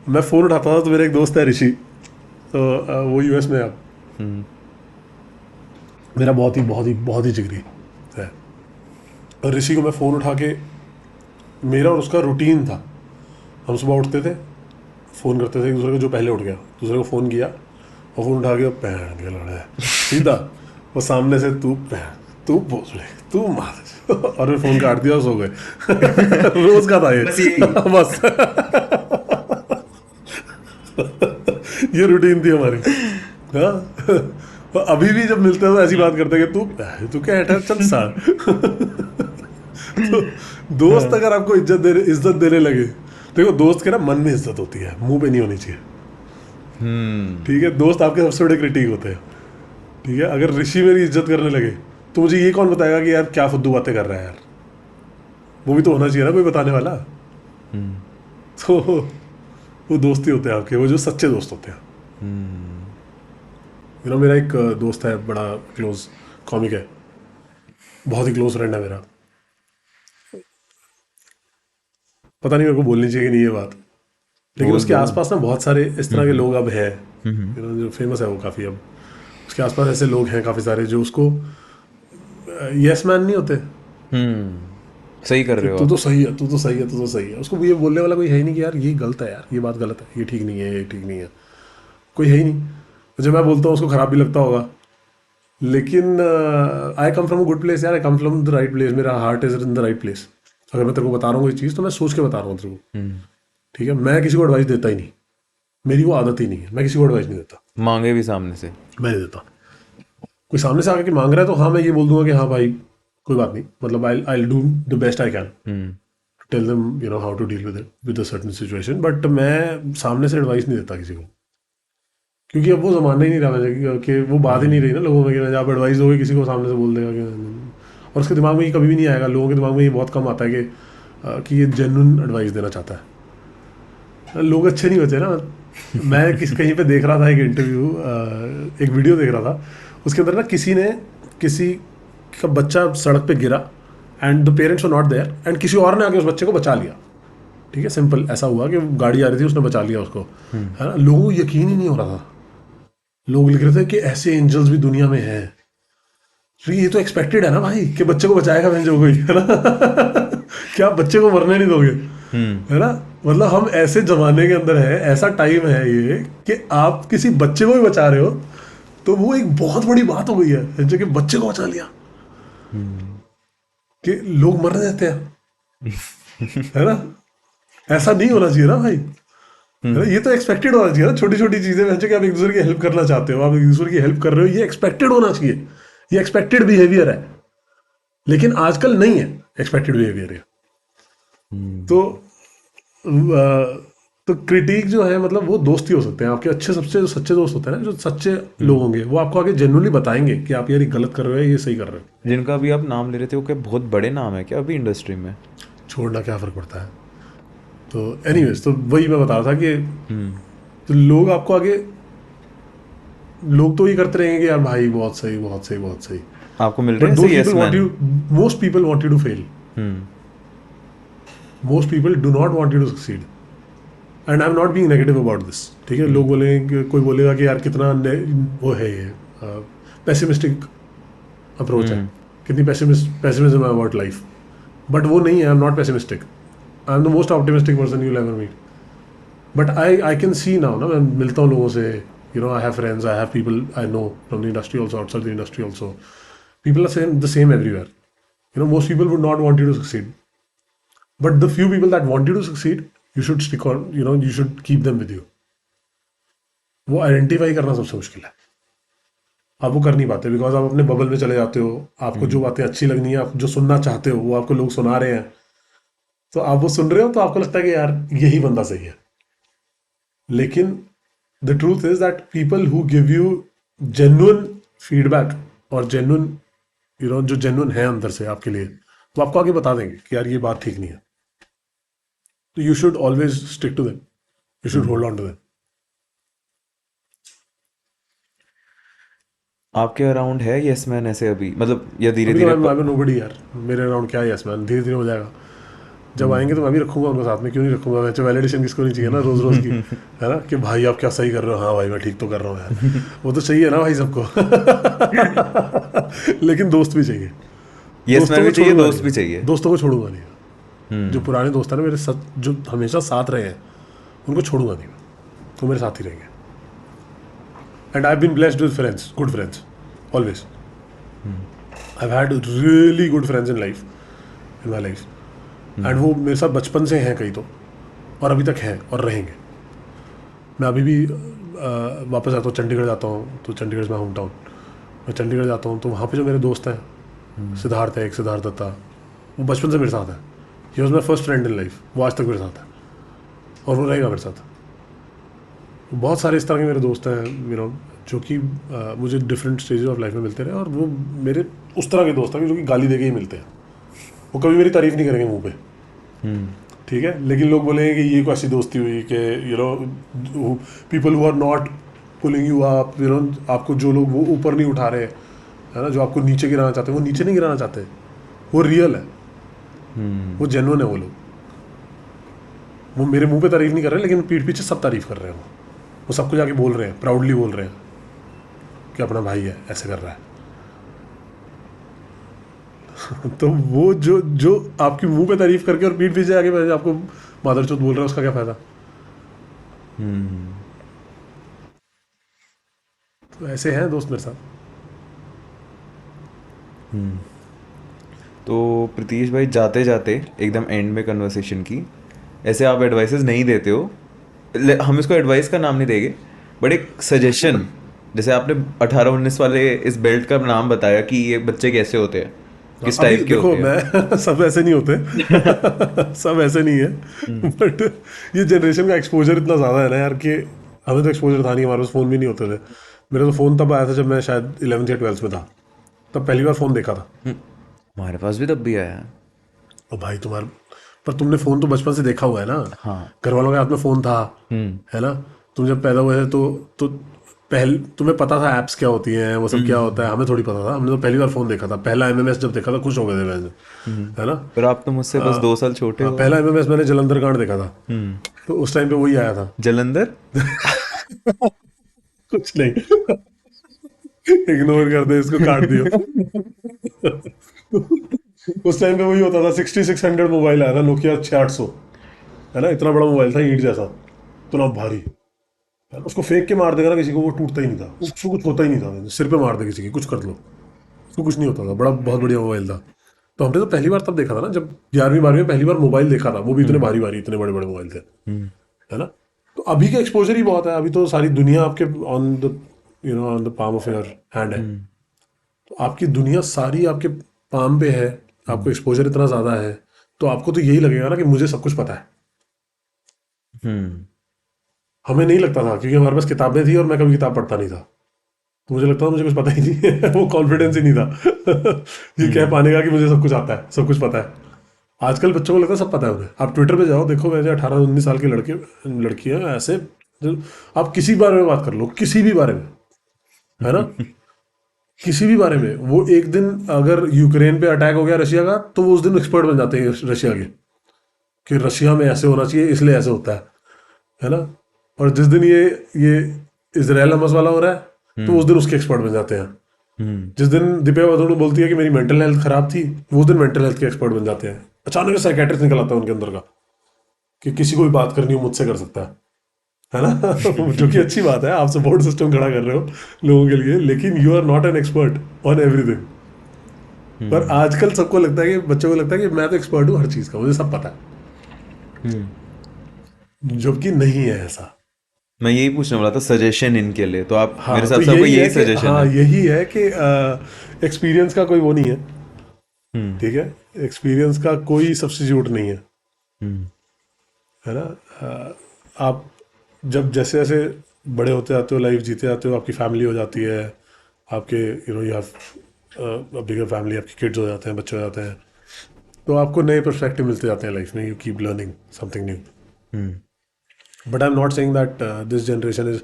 मैं फ़ोन उठाता था तो मेरा एक दोस्त है ऋषि, तो वो यूएस में है अब। मेरा बहुत ही जिगरी है। और ऋषि को मैं फ़ोन उठा के, मेरा और उसका रूटीन था, हम सुबह उठते थे, फ़ोन करते थे एक दूसरे को, जो पहले उठ गया दूसरे को फ़ोन किया, और फ़ोन उठा के पहन के लड़ा है सीधा, वो सामने से तू भोसले तू मार, और फिर फ़ोन काट दिया और सो गए। रोज़ का था ये, बस ये रूटीन थी हमारी। हाँ, तो अभी भी जब मिलते हैं तो ऐसी बात करते हैं कि तू क्या है, चल सार। तो दोस्त अगर आपको इज्जत देने लगे, देखो दोस्त के ना मन में इज्जत होती है, मुंह पे नहीं होनी चाहिए। ठीक है, दोस्त आपके सबसे बड़े क्रिटिक होते हैं। ठीक है, अगर ऋषि मेरी इज्जत करने लगे तो मुझे ये कौन बताएगा कि यार क्या फुद्दू बातें कर रहा है यार, वो भी तो होना चाहिए ना कोई बताने वाला। तो वो दोस्त ही होते हैं आपके, वो जो सच्चे दोस्त होते हैं। मेरा एक दोस्त है, बड़ा क्लोज कॉमिक है, बहुत ही क्लोज फ्रेंड है मेरा। पता नहीं मेरे को बोलनी चाहिए कि नहीं ये बात, लेकिन उसके आसपास ना बहुत सारे इस तरह के लोग अब हैं, जो फेमस है वो काफ़ी। अब उसके आसपास ऐसे लोग हैं काफ़ी सारे जो उसको यस मैन नहीं होते। सही कर रहे हो तू तो सही है, तू तो सही है, तू तो सही है। उसको ये बोलने वाला कोई है ही नहीं कि यार ये गलत है, यार ये बात गलत है, ये ठीक नहीं है, ये ठीक नहीं है, कोई है ही नहीं। जब मैं बोलता हूँ उसको ख़राब भी लगता होगा, लेकिन I come from a good place यार, I come from the right place, मेरा heart is in the right place. अगर मैं तेरे को बता रहा हूँ कोई चीज़ तो मैं सोच के बता रहा हूँ तेरे को। ठीक है, मैं किसी को एडवाइस देता ही नहीं, मेरी वो आदत ही नहीं है, मैं किसी को एडवाइस नहीं देता। मांगे भी सामने से मैं नहीं देता। कोई सामने से आके कि मांग रहा है तो हाँ मैं ये बोल दूंगा कि हाँ भाई कोई बात नहीं, मतलब I do the best I can to tell them you know how to deal with a certain situation. But मैं सामने से एडवाइस नहीं देता किसी को, क्योंकि अब वो ज़माना ही नहीं रहा कि वो बात ही नहीं रही ना लोगों में कि आप एडवाइस दोगे किसी को सामने से बोल देगा कि, और उसके दिमाग में ये कभी भी नहीं आएगा, लोगों के दिमाग में ये बहुत कम आता है कि ये जेन्युइन एडवाइस देना चाहता है। लोग अच्छे नहीं बचे ना। मैं कहीं पे देख रहा था एक इंटरव्यू, एक वीडियो देख रहा था, उसके अंदर ना किसी का बच्चा सड़क पे गिरा and the parents were not there, and किसी और ने आके उस बच्चे को बचा लिया। ठीक है, सिंपल ऐसा हुआ कि गाड़ी आ रही थी, उसने बचा लिया उसको, है ना। लोगों को यकीन ही नहीं हो रहा था, लोग लिख रहे थे कि ऐसे एंजल्स भी दुनिया में हैं। तो ये तो एक्सपेक्टेड है ना भाई कि बच्चे को बचाएगा भेजो कोई, है ना। क्या आप बच्चे को मरने नहीं दोगे, है ना। मतलब हम ऐसे जमाने के अंदर है, ऐसा टाइम है ये कि आप किसी बच्चे को भी बचा रहे हो तो वो एक बहुत बड़ी बात हो गई है, जो कि बच्चे को बचा लिया, कि लोग मर देते हैं, है ना। ऐसा नहीं होना चाहिए ना भाई, है ना? ये तो एक्सपेक्टेड होना चाहिए ना। छोटी छोटी चीजें में कि आप एक दूसरे की हेल्प करना चाहते हो, आप एक दूसरे की हेल्प कर रहे हो, ये एक्सपेक्टेड होना चाहिए, ये एक्सपेक्टेड बिहेवियर है। लेकिन आजकल नहीं है एक्सपेक्टेड बिहेवियर है। तो क्रिटिक जो है, मतलब वो दोस्त ही हो सकते हैं आपके अच्छे, सबसे जो सच्चे दोस्त होते हैं ना, जो सच्चे लोग होंगे, वो आपको आगे जेन्युइनली बताएंगे कि आप यार ये गलत कर रहे हो, ये सही कर रहे हो। जिनका भी आप नाम ले रहे थे, वो क्या बहुत बड़े नाम है क्या अभी इंडस्ट्री में? छोड़ना क्या फर्क पड़ता है। तो एनीवेज, तो वही मैं बता रहा था कि तो लोग आपको आगे, लोग तो ये करते रहेंगे कि यार भाई बहुत सही, बहुत सही, बहुत सही, आपको मिल रहे बट हैं ऐसे yes man? Most people want you to fail, most people do not want you to succeed, and I am not being negative about this. ठीक है, लोग बोलेंगे, कोई बोलेगा कि यार कितना वो है ये पेसिमिस्टिक अप्रोच है, कितनी पेसिमिज्म अबाउट लाइफ, बट वो नहीं है। I am not pessimistic, I am the most optimistic person you will ever meet. But I can see now ना, मैं मिलता हूँ लोगों से, you know, I have friends, I have people I know from the industry also, outside the industry also, people are the same everywhere. You know, most people would not want you to succeed, but the few people that want you to succeed, you should stick on, you know, you should keep them with you. वो identify करना सबसे मुश्किल है, आप वो कर नहीं पाते, बिकॉज आप अपने बबल में चले जाते हो। आपको जो बातें अच्छी लगनी है, आप जो सुनना चाहते हो, वो आपको लोग सुना रहे हैं, तो आप वो सुन रहे हो, तो आपको लगता है कि यार यही बंदा सही है। लेकिन the truth is that people who give you genuine feedback और जेन्युइन, यू नो, जो जेन्युइन है अंदर से आपके लिए, वो आपको आगे बता देंगे कि यार ये बात ठीक नहीं है, तो you should always stick to them. You should hold on to them. आपके अराउंड है यस मैन ऐसे अभी, मतलब या धीरे अभी धीरे तो मैं नोबडी यार, मेरे अराउंड क्या है यस मैन, धीरे धीरे हो जाएगा। जब आएंगे तो मैं भी रखूंगा उनको साथ में, क्यों नहीं रखूंगा। वैसे वैलिडेशन किसको नहीं चाहिए ना रोज रोज की, है ना, कि भाई आप क्या सही कर रहे हो, हाँ भाई मैं ठीक तो कर रहा हूँ यार, वो तो चाहिए ना भाई सबको। लेकिन दोस्त भी चाहिए, यस मैन भी चाहिए, छोड़ूंगा दोस्त नहीं, भी चाहिए। दोस्तों को छोड़ूंगा नहीं। जो पुराने दोस्त हैं ना मेरे साथ, जो हमेशा साथ रहे हैं, उनको छोड़ूंगा नहीं, वो मेरे साथ ही रहेंगे। And I have been blessed with friends, good friends, always. I have had really good friends in life, in my life. And वो मेरे साथ बचपन से हैं कई तो, और अभी तक हैं और रहेंगे। मैं अभी भी वापस आता हूँ, चंडीगढ़ जाता हूँ, तो चंडीगढ़ में होम टाउन, मैं चंडीगढ़ जाता हूँ तो वहाँ पे जो मेरे दोस्त हैं, सिद्धार्थ है एक, सिद्धार्थ दत्ता, वो बचपन से मेरे साथ है। He was my first friend in life, वो आज तक मेरे साथ है और वो रहेगा मेरे साथ। बहुत सारे इस तरह के मेरे दोस्त हैं, यू नो, जो कि मुझे डिफरेंट स्टेजेस ऑफ लाइफ में मिलते रहे, और वो मेरे उस तरह के दोस्त हैं जो कि गाली दे के ही मिलते हैं। वो कभी मेरी तारीफ नहीं करेंगे मुंह पे, ठीक है, लेकिन लोग बोलेंगे कि ये कैसी दोस्ती हुई कि you know people who are not pulling you up, you know, आपको जो लोग वो ऊपर नहीं उठा रहे, है ना, जो आपको नीचे गिराना चाहते हैं, वो नीचे नहीं गिराना चाहते, वो रियल है, वो जेन्युइन है। वो मेरे मुंह पे तारीफ नहीं कर रहे, लेकिन पीठ पीछे सब तारीफ कर रहे हैं। वो सबको जाके बोल रहे हैं, प्राउडली बोल रहे हैं कि अपना भाई है, ऐसे कर रहा है। तो वो जो आपकी मुंह पे तारीफ करके और पीठ पीछे आके आपको मादरचोद बोल रहा है, उसका क्या फायदा। तो ऐसे हैं दोस्त मेरे साथ। तो प्रीतीश भाई, जाते जाते एकदम एंड में कन्वर्सेशन की, ऐसे आप एडवाइसेस नहीं देते हो, हम इसको एडवाइस का नाम नहीं देंगे, बट एक सजेशन, जैसे आपने 18-19 वाले इस बेल्ट का नाम बताया कि ये बच्चे कैसे होते हैं, किस अभी टाइप के देखो, होते हैं। मैं सब ऐसे नहीं होते। सब ऐसे नहीं है, बट ये जनरेशन का एक्सपोजर इतना ज़्यादा है ना यार, कि हमें तो एक्सपोजर था नहीं, हमारे पास फ़ोन भी नहीं होते थे। मेरा तो फ़ोन तब आया था जब मैं शायद 11th या 12th में था, तब पहली बार फ़ोन देखा था। हमारे पास भी तब भी आया है। और भाई तुम्हारे, पर तुमने फ़ोन तो बचपन से देखा हुआ है ना। हाँ। घर वालों के हाथ में फ़ोन था, है ना। तुम जब पैदा हुए थे तो पहले तुम्हें पता था ऐप्स क्या होती हैं, वो सब क्या होता है, हमें थोड़ी पता था। हमने तो पहली बार फ़ोन देखा था, पहला एमएमएस जब देखा था खुश हो गए थे मैंने, है ना। पर आप तो मुझसे बस 2 साल छोटे हो। पहला एमएमएस मैंने जलंधर कांड देखा था, तो उस टाइम पे वही आया था। जलंधर। कुछ नहीं, इग्नोर कर दे इसको, काट दियो। उस टाइम पे वही होता था, 6600 मोबाइल आया था, नोकिया 6800, है ना, इतना बड़ा मोबाइल था, ईंट जैसा, इतना भारी। यार उसको फेंक के मार देगा ना किसी को, वो टूटता ही नहीं था, उसको कुछ होता ही नहीं था। सिर पे मार दे किसी की, कुछ कर लो, उसको कुछ नहीं होता था। बड़ा बहुत बढ़िया मोबाइल था। तो हमने तो पहली बार तब देखा था ना, जब 11वीं 12वीं में पहली बार मोबाइल देखा था, वो भी इतने भारी भारी, इतने बड़े बड़े मोबाइल थे, है ना। तो अभी का एक्सपोजर ही बहुत है, अभी तो सारी दुनिया आपके on the, you know, on the palm of your hand है। तो आपकी दुनिया सारी आपके पाम पे है, आपको एक्सपोजर इतना ज़्यादा है, तो आपको तो यही लगेगा ना कि मुझे सब कुछ पता है। हमें नहीं लगता था, क्योंकि हमारे पास किताबें थी और मैं कभी किताब पढ़ता नहीं था, तो मुझे लगता था मुझे कुछ पता ही नहीं है। वो कॉन्फिडेंस ही नहीं था ये कह पाने का कि मुझे सब कुछ आता है, सब कुछ पता है। आजकल बच्चों को लगता है सब पता है उन्हें। आप ट्विटर पे जाओ, देखो वैसे 18-19 साल के लड़के लड़कियां ऐसे, आप किसी बारे में बात कर लो, किसी भी बारे में, है ना, किसी भी बारे में, वो एक दिन अगर यूक्रेन पे अटैक हो गया रशिया का, तो वो उस दिन एक्सपर्ट बन जाते हैं रशिया के, कि रशिया में ऐसे होना चाहिए, इसलिए ऐसे होता है ना। और जिस दिन ये इजराइल हमस वाला हो रहा है, तो उस दिन उसके एक्सपर्ट बन जाते हैं। जिस दिन दिव्या वादोड़ बोलती है कि मेरी मेंटल हेल्थ खराब थी, वो दिन मेंटल हेल्थ के एक्सपर्ट बन जाते हैं। अचानक साइकेट्रिस्ट निकल आता है उनके अंदर का, कि किसी को भी बात करनी हो मुझसे कर सकता है ना। जो कि अच्छी बात है, आप सपोर्ट सिस्टम खड़ा कर रहे हो लोगों के लिए, लेकिन you are not an expert on everything. पर आजकल सबको लगता है, कि बच्चों को लगता है कि मैं तो एक्सपर्ट हूँ हर चीज का, मुझे सब पता है, जबकि नहीं है ऐसा। मैं यही पूछने वाला था सजेशन इनके लिए, तो आप हाँ, मेरे हिसाब तो से आपको यही यही है कि, सजेशन हाँ, है। यही है कि एक्सपीरियंस का कोई वो नहीं है, ठीक है, एक्सपीरियंस का कोई सब्स्टिट्यूट नहीं है, है ना। आप जब जैसे जैसे बड़े होते जाते हो, लाइफ जीते जाते हो, आपकी फैमिली हो जाती है, आपके you know you have bigger family, आपके किड्स हो जाते हैं, बच्चे हो जाते हैं, तो आपको नए पर्सपेक्टिव मिलते जाते हैं लाइफ में। You keep learning something new. But I'm not saying that this generation is,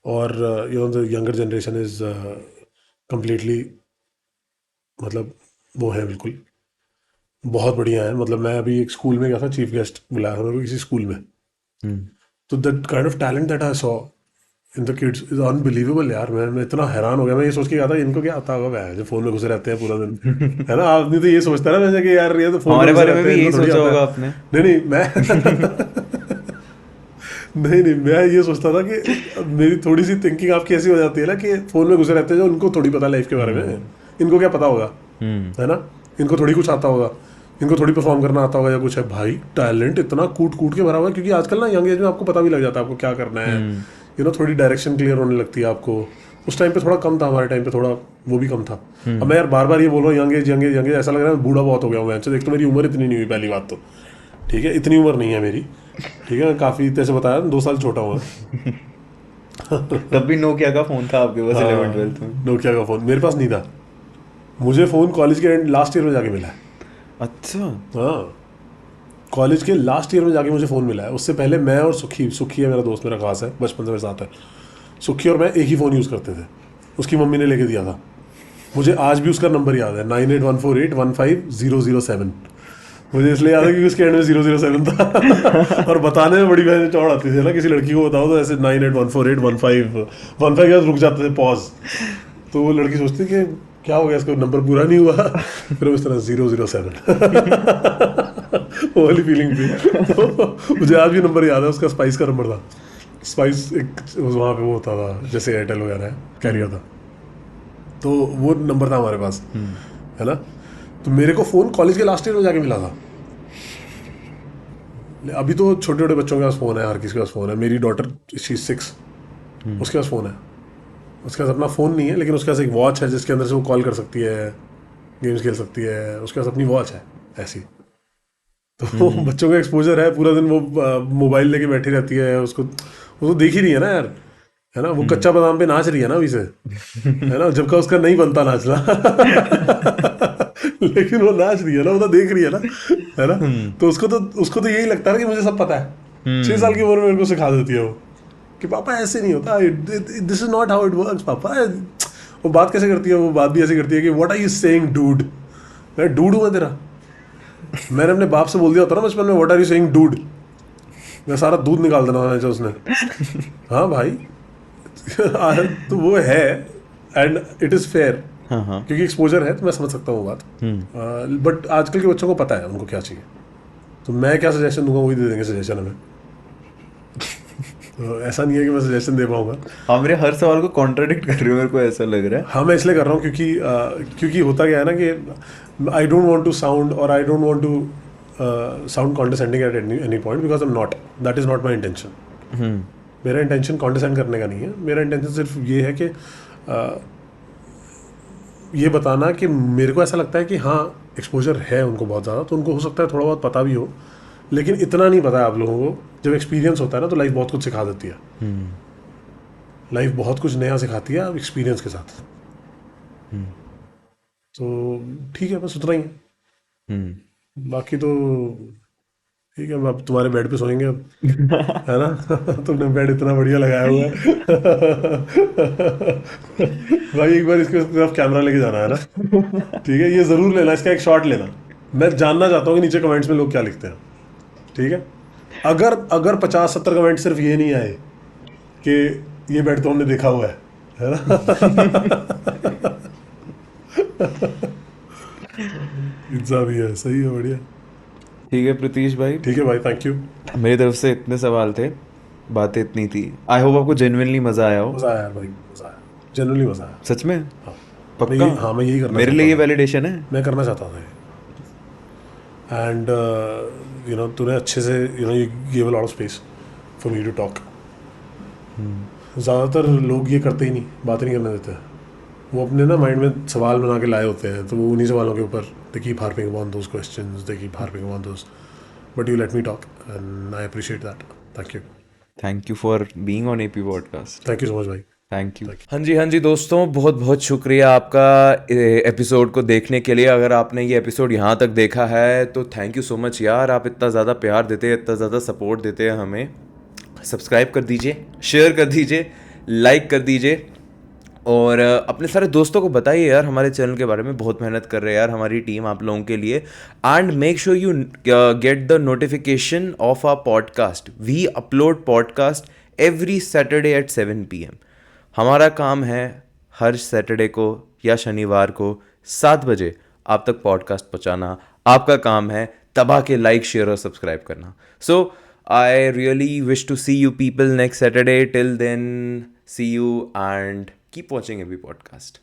or the younger generation is completely, मतलब वो है बिल्कुल बहुत बढ़िया है. मतलब मैं अभी एक स्कूल में गया था, चीफ गेस्ट बुलाया था मेरे को किसी स्कूल में. तो that kind of talent that I saw in the kids is unbelievable यार. मैं इतना हैरान हो गया. मैं ये सोच के गया था इनको क्या आता होगा भाई, जो फोन में घुसे रहते हैं पूरा दिन. है ना, आदमी तो ये सोचता है ना वैसे कि यार ये तो फोन हमारे में घुसे बारे में रहते भी हैं, यही इनको थोड़ी सोचा आता है. होगा आपने. नहीं मैं नहीं मैं ये सोचता था कि मेरी थोड़ी सी थिंकिंग आपकी ऐसी हो जाती है ना कि फोन में घुसे रहते हैं जो उनको थोड़ी पता लाइफ के बारे में. इनको क्या पता होगा, है ना. इनको थोड़ी कुछ आता होगा, इनको थोड़ी परफॉर्म करना आता होगा या कुछ है. भाई टैलेंट इतना कूट कूट के भरा हुआ है, क्योंकि आजकल ना यंग एज में आपको पता भी लग जाता है आपको क्या करना है. थोड़ी डायरेक्शन क्लियर होने लगती है आपको. उस टाइम पे थोड़ा कम था, हमारे टाइम पे थोड़ा वो भी कम था. अब मैं यार बार बार ये बोल रहा हूँ young age young age young age, ऐसा लग रहा है बूढ़ा बहुत हो गया हूँ मैं. देख तो मेरी उम्र इतनी नहीं हुई पहली बात तो. ठीक है, इतनी उम्र नहीं है मेरी. ठीक है, काफ़ी जैसे बताया 2 साल छोटा हुआ. तब भी नोकिया का फोन था आपके पास 11-12 में. नोकिया का फ़ोन मेरे पास नहीं था. मुझे फ़ोन कॉलेज के लास्ट ईयर में जाके मिला है. अच्छा. हाँ, कॉलेज के लास्ट ईयर में जाके मुझे फ़ोन मिला है. उससे पहले मैं और सुखी है मेरा दोस्त, मेरा खास है, बचपन से मेरे साथ है. सुखी और मैं एक ही फ़ोन यूज़ करते थे. उसकी मम्मी ने लेके दिया था. मुझे आज भी उसका नंबर याद है, 9814815007. मुझे इसलिए याद है क्योंकि उसके एंड में 007 था. और बताने में बड़ी बहन चौड़ आती थी ना, किसी लड़की को बताओ तो ऐसे 98148151 के बाद रुक जाते थे पॉज. तो वो लड़की सोचती कि क्या हो गया, इसका नंबर पूरा नहीं हुआ. फिर उस तरह 007 वो वाली फीलिंग थी. तो मुझे आज भी नंबर याद है, उसका स्पाइस का नंबर था. स्पाइस एक वहाँ पे वो होता था जैसे एयरटेल वगैरह है, कैरियर था. तो वो नंबर था हमारे पास, है ना. तो मेरे को फ़ोन कॉलेज के लास्ट ईयर में जाके मिला था. अभी तो छोटे छोटे बच्चों के पास फ़ोन है, हर किसी के पास फ़ोन है. मेरी डॉटर शी 6, उसके पास फ़ोन है. उसके पास अपना फ़ोन नहीं है, लेकिन उसके पास एक वॉच है जिसके अंदर से वो कॉल कर सकती है, गेम्स खेल सकती है. उसके पास अपनी वॉच है ऐसी. तो बच्चों का एक्सपोजर है, पूरा दिन वो मोबाइल लेके बैठी रहती है. उसको वो तो देख ही रही है ना यार, है ना. वो कच्चा बादाम पे नाच रही है ना अभी से, है ना. जबकि उसका नहीं बनता नाचना. लेकिन वो नाच रही है ना, वो तो देख रही है ना, है ना. तो उसको तो यही लगता है कि मुझे सब पता है. 6 साल की उम्र में मेरे को सिखा देती है वो कि पापा ऐसे नहीं होता, this is not how it works पापा. वो बात कैसे करती है, वो बात भी ऐसे करती है कि what are you saying dude. मैं डूड हूँ तेरा. मैंने अपने बाप से बोल दिया होता ना बचपन में, what are you saying dude, मैं सारा दूध निकाल देना था उसने. हाँ भाई. तो वो है, एंड इट इज़ फेयर, क्योंकि एक्सपोजर है तो मैं समझ सकता हूँ बात. बट आजकल के बच्चों को पता है उनको क्या चाहिए. तो मैं क्या सजेशन दूंगा वही दे देंगे सजेशन हमें. तो ऐसा नहीं है कि मैं सजेशन दे पाऊंगा. हाँ, मेरे हर सवाल को कॉन्ट्राडिक्ट कर रहे हो, मेरे को ऐसा लग रहा है. हाँ, मैं इसलिए कर रहा हूँ क्योंकि होता क्या है ना कि I don't want to sound, और I don't want to sound condescending at any point, because I am not, that is not my intention. मेरा इंटेंशन कॉन्डेसेंड करने का नहीं है. मेरा इंटेंशन सिर्फ ये है कि ये बताना कि मेरे को ऐसा लगता है कि हाँ एक्सपोजर है उनको बहुत ज़्यादा, तो उनको हो सकता है थोड़ा बहुत पता भी हो, लेकिन इतना नहीं पता है आप लोगों को. जब एक्सपीरियंस होता है ना तो लाइफ बहुत कुछ सिखा देती है. लाइफ बहुत कुछ नया सिखाती है एक्सपीरियंस के साथ. तो ठीक है, बस उतना ही है. बाकी तो ठीक है, अब तुम्हारे बेड पे सोएंगे अब, है ना. तुमने बेड इतना बढ़िया लगाया हुआ है. भाई एक बार इसके तरफ कैमरा लेके जाना है ना. ठीक है, ये ज़रूर लेना, इसका एक शॉट लेना. मैं जानना चाहता हूँ कि नीचे कमेंट्स में लोग क्या लिखते हैं. ठीक है, अगर 50-70 कमेंट सिर्फ ये नहीं आए कि ये बेड तो हमने देखा हुआ है ना. पिज्जा भी है, सही है, बढ़िया. ठीक है प्रीतीश भाई. ठीक है भाई, थैंक यू. मेरी तरफ से इतने सवाल थे, बातें इतनी थी. आई होप आपको जेन्युइनली मजा आया हो. मज़ा आया यार भाई, मज़ा आया, जनरली मज़ा आया. सच में. हाँ, पक्का. हाँ, मैं यही करना मेरे लिए ये वैलिडेशन है. मैं करना चाहता था. एंड तूने अच्छे से you give a lot of space for me to talk. ज़्यादातर लोग ये करते ही नहीं, बात नहीं करने देते. वो अपने ना माइंड में सवाल बना के लाए होते हैं, तो वो उन्हीं सवालों के ऊपर they keep harping on those questions, they keep harping on those, but you let me talk and I appreciate that. Thank you. Thank you for being on AP podcast. Thank you so much भाई. Thank you. हाँ जी दोस्तों, बहुत बहुत शुक्रिया आपका episode को देखने के लिए. अगर आपने ये एपिसोड यहाँ तक देखा है तो थैंक यू सो मच यार. आप इतना ज़्यादा प्यार देते हैं, इतना ज़्यादा सपोर्ट देते हैं हमें. सब्सक्राइब कर दीजिए, शेयर कर दीजिए, लाइक कर दीजिए और अपने सारे दोस्तों को बताइए यार हमारे चैनल के बारे में। बहुत मेहनत कर रहे हैं यार हमारी टीम आप लोगों के लिए। And make sure you get the notification of our podcast. We upload podcast every Saturday at 7 PM। हमारा काम है हर सैटरडे को या शनिवार को 7 बजे आप तक पॉडकास्ट पहुंचाना। आपका काम है दबा के लाइक, शेयर और सब्सक्राइब करना। So I really wish to see you people next Saturday. Till then, see you and keep watching every podcast.